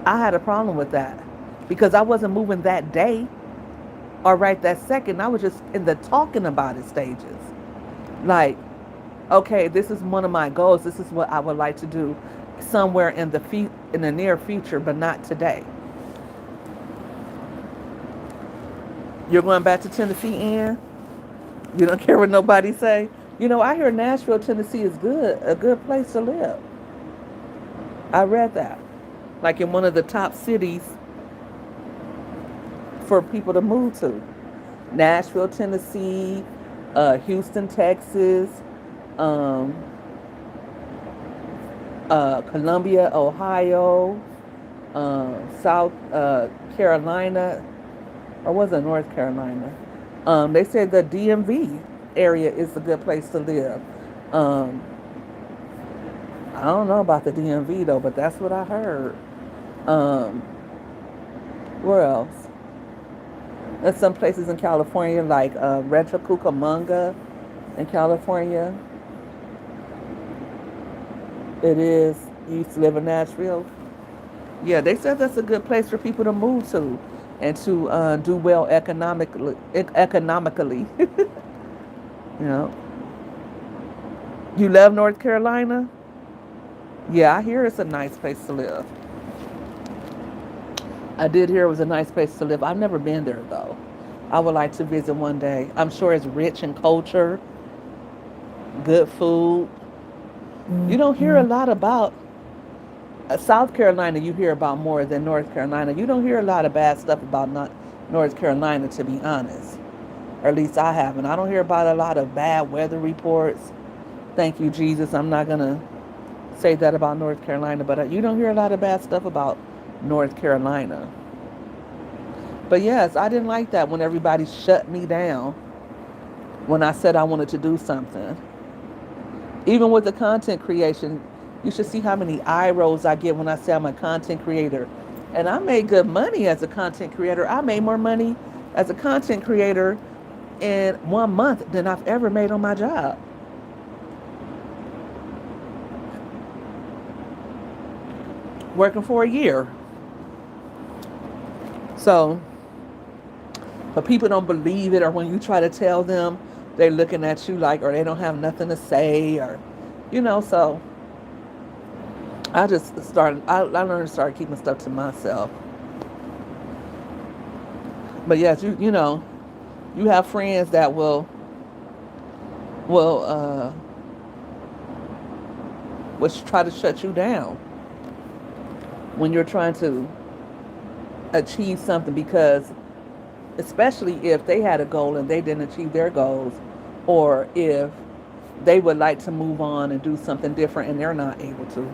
Speaker 1: I had a problem with that because I wasn't moving that day or right that second. I was just in the talking about it stages. Like, okay, this is one of my goals. This is what I would like to do somewhere in the near future, but not today. You're going back to Tennessee, Ann? You don't care what nobody say? I hear Nashville, Tennessee is good, a good place to live. I read that. Like in one of the top cities for people to move to. Nashville, Tennessee, Houston, Texas, um, Columbia, Ohio, South Carolina, or was it North Carolina? They said the DMV area is a good place to live. Um, I don't know about the DMV though, but that's what I heard. Um, where else? There's some places in California like Rancho Cucamonga in California. It is. You used to live in Nashville. Yeah, they said that's a good place for people to move to and to do well economically. Economically, you know. You love North Carolina? Yeah, I hear it's a nice place to live. I did hear it was a nice place to live. I've never been there though. I would like to visit one day. I'm sure it's rich in culture, good food. You don't hear a lot about South Carolina. You hear about more than North Carolina. You don't hear a lot of bad stuff about not North Carolina, to be honest. Or at least I haven't. I don't hear about a lot of bad weather reports. Thank you, Jesus. I'm not gonna say that about North Carolina, but you don't hear a lot of bad stuff about North Carolina. But yes, I didn't like that when everybody shut me down when I said I wanted to do something. Even with the content creation, you should see how many eye rolls I get when I say I'm a content creator. And I made good money as a content creator. I made more money as a content creator in 1 month than I've ever made on my job. Working for a year. So, but people don't believe it, or when you try to tell them, they're looking at you like, or they don't have nothing to say, or, so I learned to start keeping stuff to myself. But yes, you have friends that will, will try to shut you down when you're trying to achieve something because especially if they had a goal and they didn't achieve their goals, or if they would like to move on and do something different and they're not able to.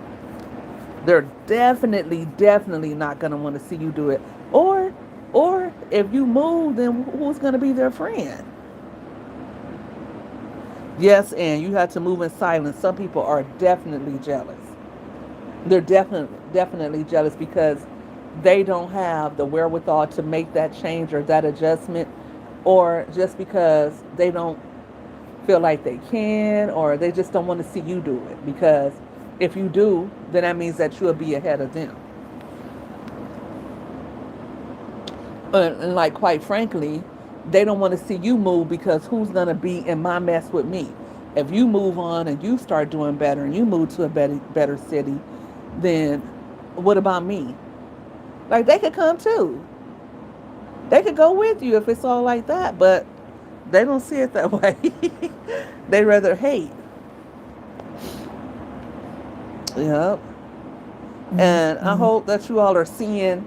Speaker 1: They're definitely not going to want to see you do it. Or if you move, then who's going to be their friend? Yes, and you have to move in silence. Some people are definitely jealous. They're definitely jealous because they don't have the wherewithal to make that change or that adjustment, or just because they don't feel like they can, or they just don't want to see you do it, because if you do, then that means that you'll be ahead of them. And like, quite frankly, they don't want to see you move because who's going to be in my mess with me? If you move on and you start doing better and you move to a better city, then what about me? Like, they could come too. They could go with you if it's all like that, but They don't see it that way. They rather hate. Yep. And I
Speaker 2: Mm-hmm.
Speaker 1: hope that you all are seeing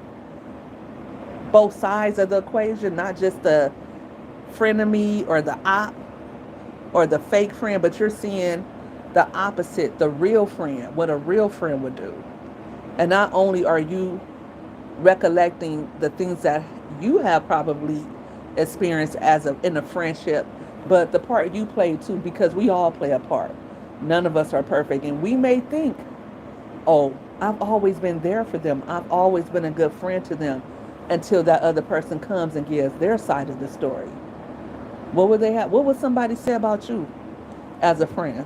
Speaker 1: both sides of the equation, not just the frenemy or the op or the fake friend, but you're seeing the opposite, the real friend, what a real friend would do. And not only are you recollecting the things that you have probably experienced in a friendship, but the part you play too, because we all play a part. None of us are perfect, and we may think, "Oh, I've always been there for them. I've always been a good friend to them," until that other person comes and gives their side of the story. What would they have? What would somebody say about you as a friend?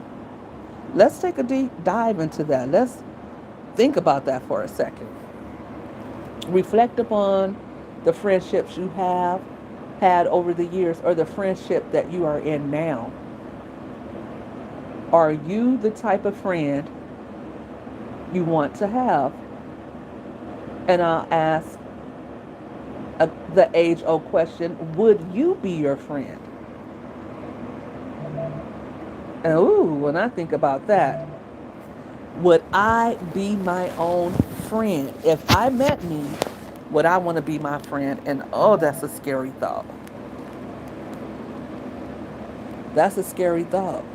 Speaker 1: Let's take a deep dive into that. Let's think about that for a second. Reflect upon the friendships you have had over the years or the friendship that you are in now. Are you the type of friend you want to have? And I'll ask the age old question, would you be your friend? And ooh, when I think about that, would I be my own friend? If I met me, would I want to be my friend? And oh, that's a scary thought. That's a scary thought.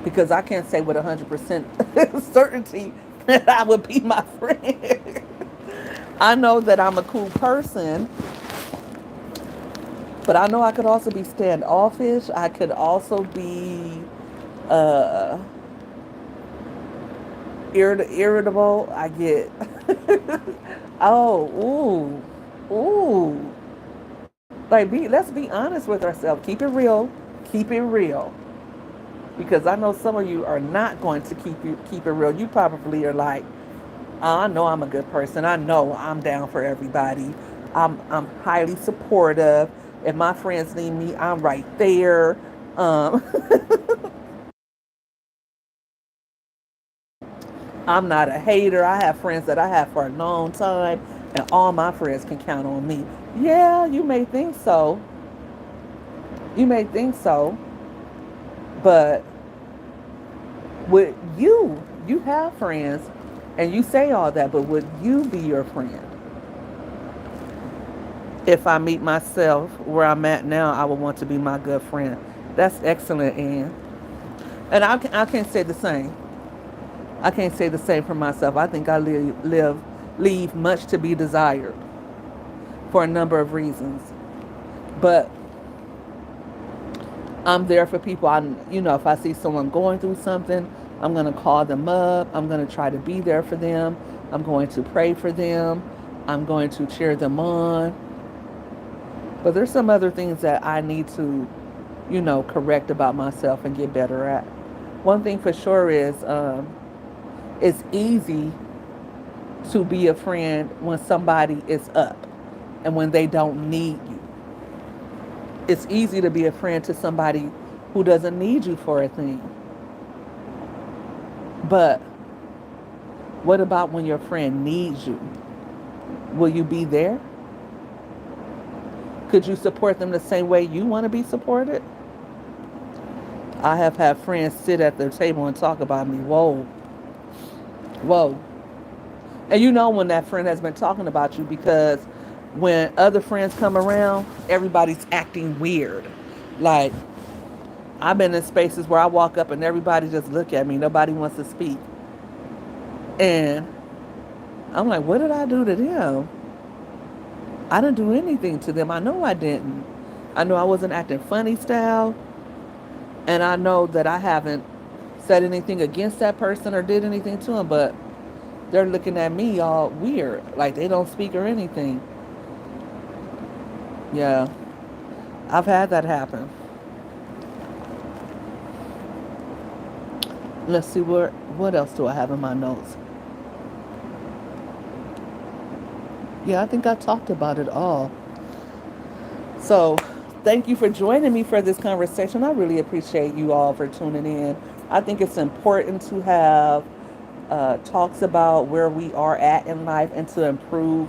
Speaker 1: Because I can't say with 100% certainty that I would be my friend. I know that I'm a cool person, but I know I could also be standoffish. I could also be uh, irritable. I get, oh, ooh. Like, let's be honest with ourselves. Keep it real. Keep it real. Because I know some of you are not going to keep it real. You probably are like, oh, I know I'm a good person. I know I'm down for everybody. I'm highly supportive. If my friends need me, I'm right there. Um, I'm not a hater. I have friends that I have for a long time, and all my friends can count on me. Yeah, you may think so. You may think so, but would you have friends, and you say all that, but would you be your friend? If I meet myself where I'm at now, I would want to be my good friend. That's excellent, Ann. And I can't say the same. I can't say the same for myself. I think I leave much to be desired for a number of reasons. But I'm there for people. If I see someone going through something, I'm going to call them up. I'm going to try to be there for them. I'm going to pray for them. I'm going to cheer them on. But there's some other things that I need to, correct about myself and get better at. One thing for sure is it's easy to be a friend when somebody is up and when they don't need you. It's easy to be a friend to somebody who doesn't need you for a thing. But what about when your friend needs you? Will you be there? Could you support them the same way you want to be supported? I have had friends sit at their table and talk about me. Whoa, whoa. And you know when that friend has been talking about you because when other friends come around, everybody's acting weird. Like, I've been in spaces where I walk up and everybody just look at me. Nobody wants to speak. And I'm like, what did I do to them? I didn't do anything to them. I know I didn't. I know I wasn't acting funny style. And I know that I haven't said anything against that person or did anything to them, but they're looking at me all weird. Like they don't speak or anything. Yeah, I've had that happen. Let's see what else do I have in my notes? Yeah, I think I talked about it all. So, thank you for joining me for this conversation. I really appreciate you all for tuning in. I think it's important to have talks about where we are at in life and to improve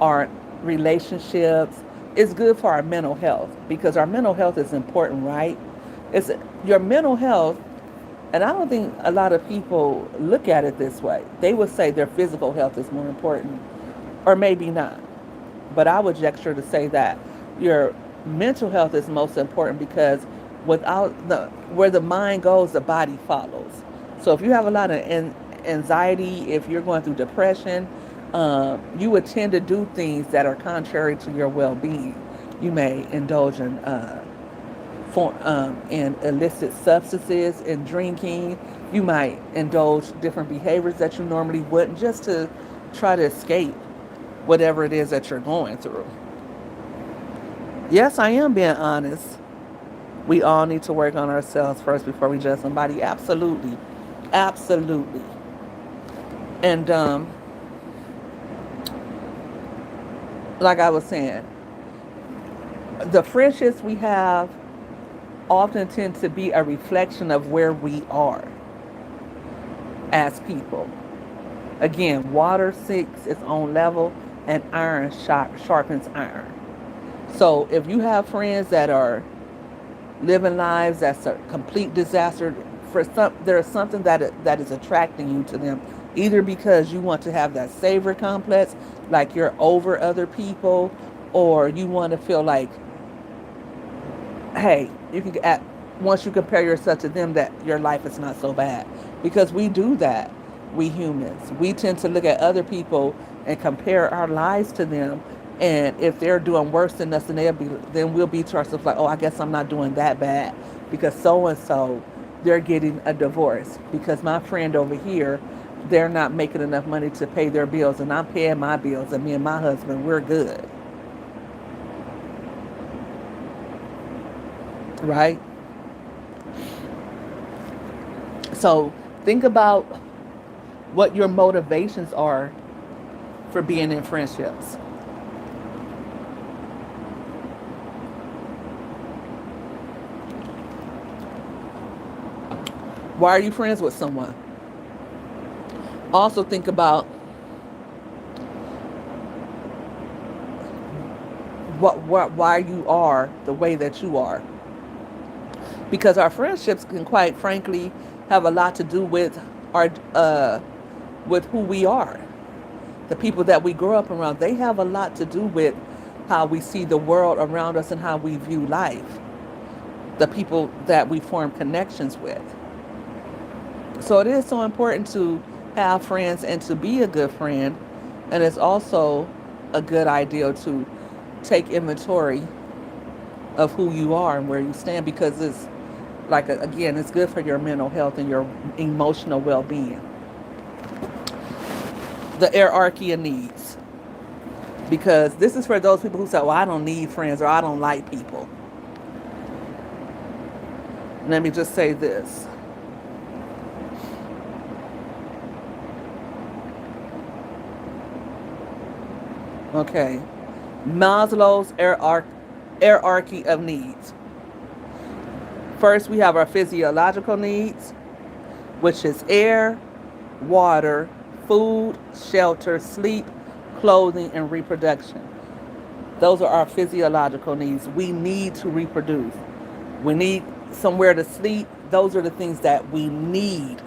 Speaker 1: our relationships, It's good for our mental health because our mental health is important, right? It's your mental health, and I don't think a lot of people look at it this way. They would say their physical health is more important, or maybe not. But I would gesture to say that your mental health is most important because without the where the mind goes, the body follows. So if you have a lot of anxiety, if you're going through depression, you would tend to do things that are contrary to your well-being. You may indulge in illicit substances, in drinking. You might indulge different behaviors that you normally wouldn't, just to try to escape whatever it is that you're going through. Yes, I am being honest. We all need to work on ourselves first before we judge somebody. Absolutely. Absolutely. And like I was saying, the friendships we have often tend to be a reflection of where we are as people. Again, water seeks its own level, and iron sharpens iron. So if you have friends that are living lives that's a complete disaster, there's something that is attracting you to them, either because you want to have that savior complex, like you're over other people, or you want to feel like, hey, you can at once you compare yourself to them, that your life is not so bad. Because we do that, we humans. We tend to look at other people and compare our lives to them. And if they're doing worse than us, then we'll be to ourselves like, oh, I guess I'm not doing that bad because so and so, they're getting a divorce. Because my friend over here, they're not making enough money to pay their bills, and I'm paying my bills, and me and my husband, we're good, right? So think about what your motivations are for being in friendships. Why are you friends with someone? Also think about why you are the way that you are. Because our friendships can, quite frankly, have a lot to do with our with who we are. The people that we grow up around, they have a lot to do with how we see the world around us and how we view life. The people that we form connections with. So it is so important to have friends and to be a good friend. And it's also a good idea to take inventory of who you are and where you stand, because it's like, again, it's good for your mental health and your emotional well-being. The hierarchy of needs. Because this is for those people who say, well, I don't need friends, or I don't like people. Let me just say this. Okay. Maslow's hierarchy of needs. First, we have our physiological needs, which is air, water, food, shelter, sleep, clothing, and reproduction. Those are our physiological needs. We need to reproduce. We need somewhere to sleep. Those are the things that we need.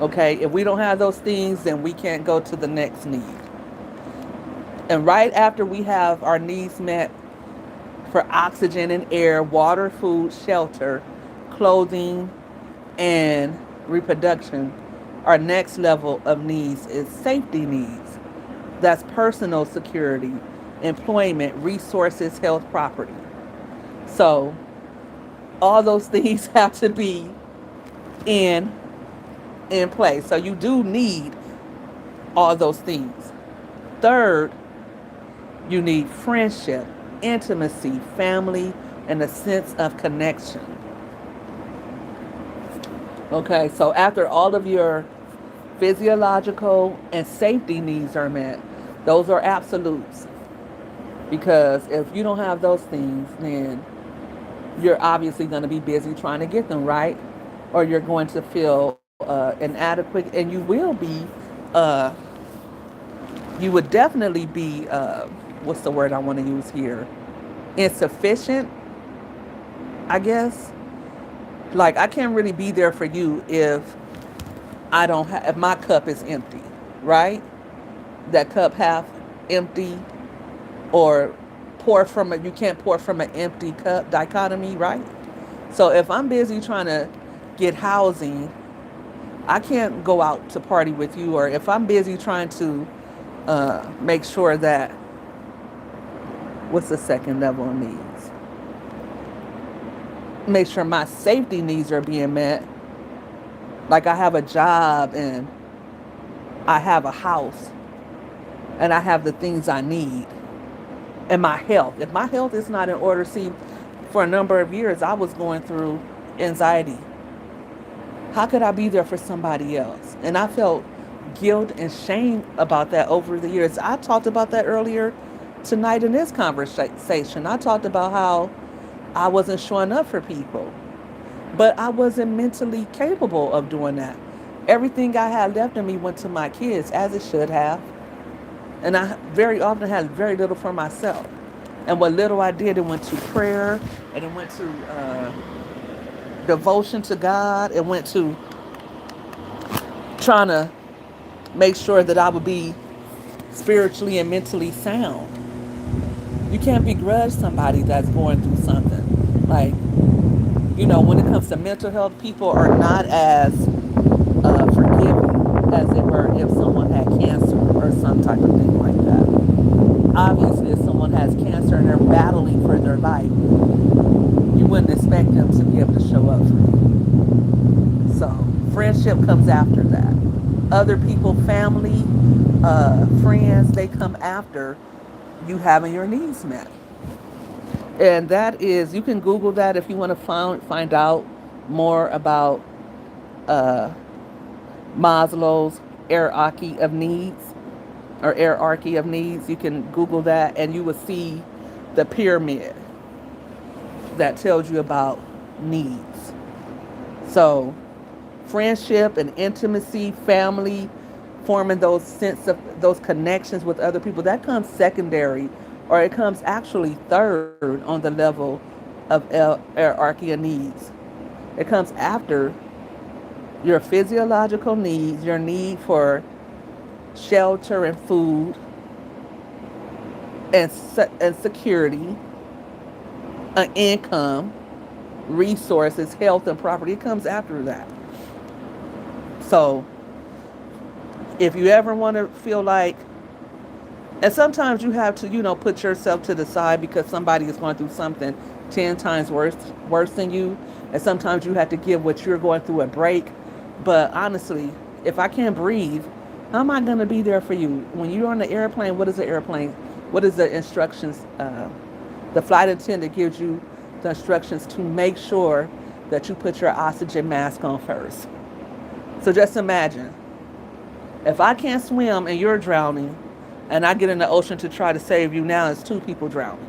Speaker 1: Okay? If we don't have those things, then we can't go to the next need. And right after we have our needs met for oxygen and air, water, food, shelter, clothing, and reproduction, our next level of needs is safety needs. That's personal security, employment, resources, health, property. So all those things have to be in place. So you do need all those things. Third, you need friendship, intimacy, family, and a sense of connection. Okay, so after all of your physiological and safety needs are met, those are absolutes. Because if you don't have those things, then you're obviously going to be busy trying to get them, right? Or you're going to feel inadequate, and you will be, you would definitely be what's the word I want to use here? Insufficient, I guess. Like, I can't really be there for you if I don't have, if my cup is empty, right? That cup half empty, or you can't pour from an empty cup dichotomy, right? So if I'm busy trying to get housing, I can't go out to party with you. Or if I'm busy trying to make sure that, what's the second level of needs? Make sure my safety needs are being met. Like, I have a job and I have a house and I have the things I need. And my health. If my health is not in order, see, for a number of years, I was going through anxiety. How could I be there for somebody else? And I felt guilt and shame about that over the years. I talked about that earlier tonight in this conversation. I talked about how I wasn't showing up for people, but I wasn't mentally capable of doing that. Everything I had left in me went to my kids, as it should have. And I very often had very little for myself. And what little I did, it went to prayer, and it went to devotion to God. It went to trying to make sure that I would be spiritually and mentally sound. You can't begrudge somebody that's going through something. Like, when it comes to mental health, people are not as forgiving as they were if someone had cancer or some type of thing like that. Obviously, if someone has cancer and they're battling for their life, you wouldn't expect them to be able to show up for you. So, friendship comes after that. Other people, family, friends, they come after you having your needs met. And that is, you can Google that if you want to find out more about uh, Maslow's hierarchy of needs, or hierarchy of needs. You can Google that and you will see the pyramid that tells you about needs. So, friendship and intimacy, family, forming those sense of those connections with other people, that comes secondary, or it comes actually third on the level of hierarchy of needs. It comes after your physiological needs, your need for shelter and food and security, an income, resources, health, and property. It comes after that. So, if you ever want to feel like, and sometimes you have to, put yourself to the side because somebody is going through something 10 times worse than you, and sometimes you have to give what you're going through a break. But honestly, if I can't breathe, how am I going to be there for you? When you're on the airplane, what is the airplane? What is the instructions? The flight attendant gives you the instructions to make sure that you put your oxygen mask on first. So just imagine, if I can't swim and you're drowning, and I get in the ocean to try to save you, now it's two people drowning.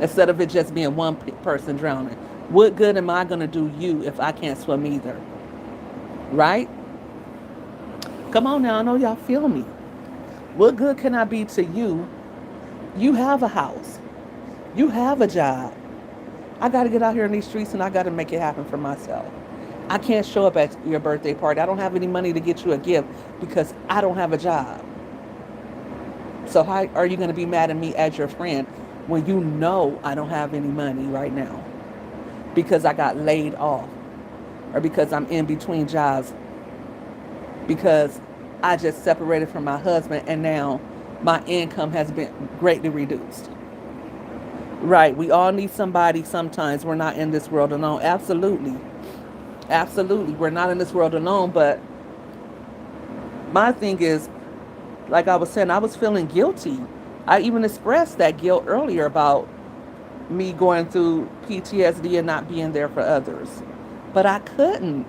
Speaker 1: Instead of it just being one person drowning. What good am I going to do you if I can't swim either? Right? Come on now, I know y'all feel me. What good can I be to you? You have a house. You have a job. I got to get out here in these streets and I got to make it happen for myself. I can't show up at your birthday party. I don't have any money to get you a gift because I don't have a job. So how are you going to be mad at me as your friend when you know I don't have any money right now because I got laid off, or because I'm in between jobs, because I just separated from my husband and now my income has been greatly reduced? Right. We all need somebody sometimes. We're not in this world alone. Absolutely. Absolutely. We're not in this world alone. But my thing is, like I was saying, I was feeling guilty. I even expressed that guilt earlier about me going through PTSD and not being there for others. But I couldn't.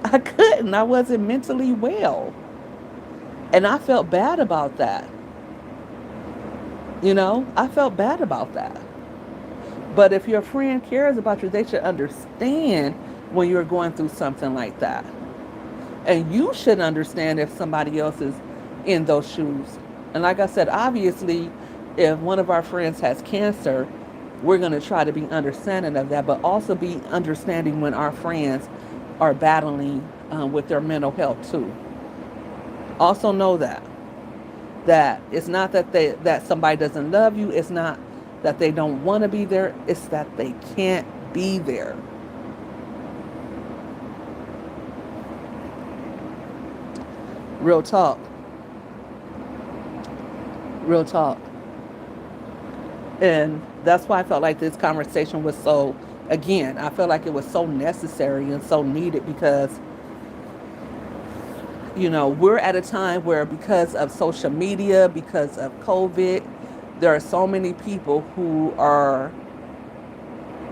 Speaker 1: I couldn't. I wasn't mentally well. And I felt bad about that. I felt bad about that. But if your friend cares about you, they should understand when you're going through something like that. And you should understand if somebody else is in those shoes. And like I said, obviously, if one of our friends has cancer, we're going to try to be understanding of that, but also be understanding when our friends are battling with their mental health too. Also know that it's not that somebody doesn't love you. It's not that they don't want to be there. It's that they can't be there. Real talk. Real talk. And that's why I felt like this conversation was so, again, I felt like it was so necessary and so needed because, we're at a time where because of social media, because of COVID, there are so many people who are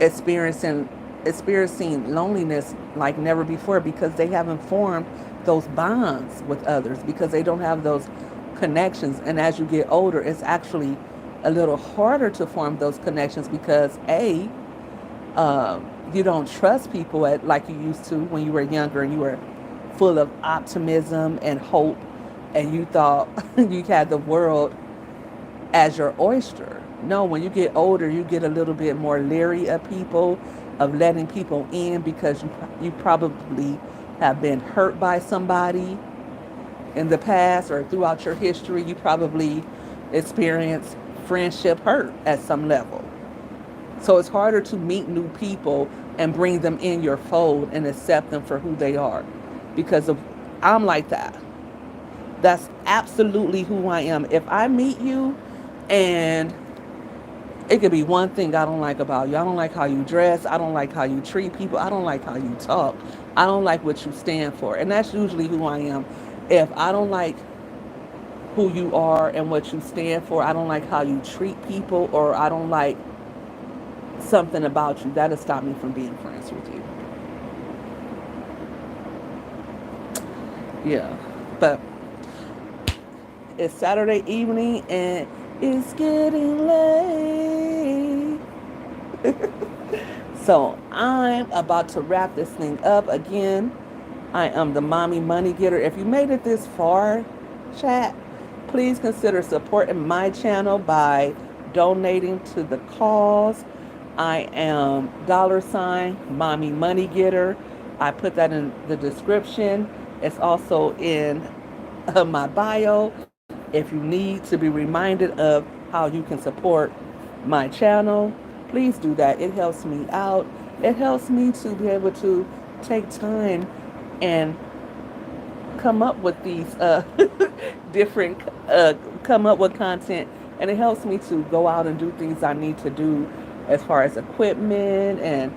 Speaker 1: experiencing experiencing loneliness like never before because they haven't formed those bonds with others because they don't have those connections. And as you get older, it's actually a little harder to form those connections because you don't trust people like you used to when you were younger and you were full of optimism and hope and you thought you had the world as your oyster. No, when you get older, you get a little bit more leery of people, of letting people in because you probably have been hurt by somebody in the past or throughout your history. You probably experienced friendship hurt at some level. So it's harder to meet new people and bring them in your fold and accept them for who they are because of I'm like that. That's absolutely who I am. If I meet you and it could be one thing I don't like about you. I don't like how you dress. I don't like how you treat people. I don't like how you talk. I don't like what you stand for. And that's usually who I am. If I don't like who you are and what you stand for, I don't like how you treat people, or I don't like something about you, that'll stop me from being friends with you. Yeah. But it's Saturday evening and it's getting late. So I'm about to wrap this thing up again. I am the mommy money getter. If you made it this far, chat, please consider supporting my channel by donating to the cause. I am $ mommy money getter. I put that in the description. It's also in my bio. If you need to be reminded of how you can support my channel, please do that. It helps me out. It helps me to be able to take time and come up with these different, come up with content. And it helps me to go out and do things I need to do as far as equipment and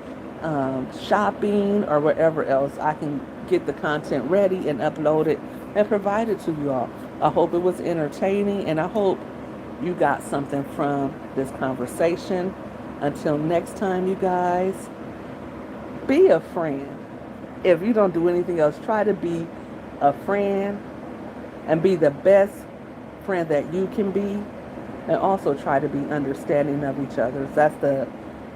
Speaker 1: shopping or whatever else. I can get the content ready and upload it and provide it to you all. I hope it was entertaining and I hope you got something from this conversation. Until next time, you guys, be a friend. If you don't do anything else, try to be a friend and be the best friend that you can be, and also try to be understanding of each other. That's the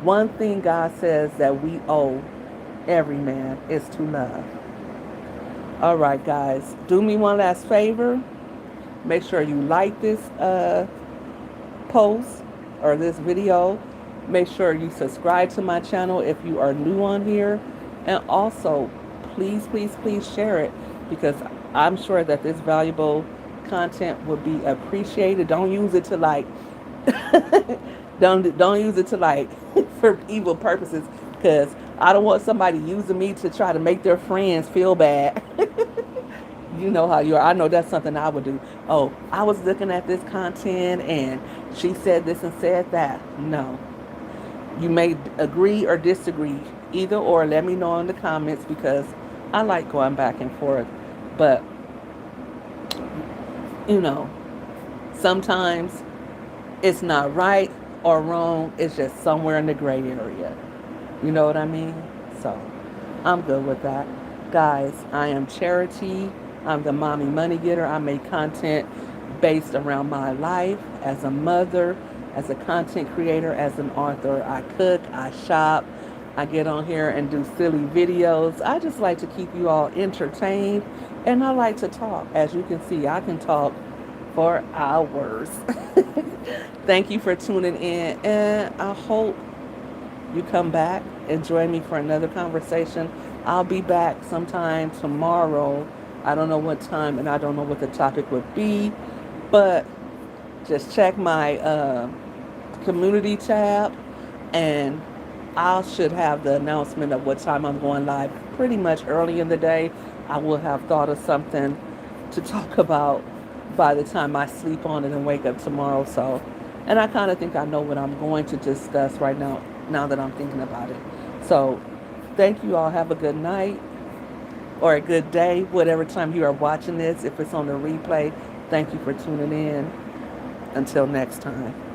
Speaker 1: one thing God says that we owe every man is to love. All right, guys, do me one last favor. Make sure you like this post or this video. Make sure you subscribe to my channel if you are new on here. And also, please, please, please share it because I'm sure that this valuable content will be appreciated. Don't use it to like, don't use it to like for evil purposes because I don't want somebody using me to try to make their friends feel bad. You know how you are. I know that's something I would do. Oh, I was looking at this content and she said this and said that. No. You may agree or disagree. Either or, let me know in the comments because I like going back and forth. But, sometimes it's not right or wrong. It's just somewhere in the gray area. You know what I mean? So, I'm good with that. Guys, I am Charity. I'm the mommy money getter. I make content based around my life as a mother, as a content creator, as an author. I cook, I shop, I get on here and do silly videos. I just like to keep you all entertained and I like to talk. As you can see, I can talk for hours. Thank you for tuning in, and I hope you come back and join me for another conversation. I'll be back sometime tomorrow. I don't know what time, and I don't know what the topic would be, but just check my community tab, and I should have the announcement of what time I'm going live pretty much early in the day. I will have thought of something to talk about by the time I sleep on it and wake up tomorrow. So, and I kind of think I know what I'm going to discuss right now, now that I'm thinking about it. So, thank you all. Have a good night or a good day, whatever time you are watching this. If it's on the replay, thank you for tuning in. Until next time.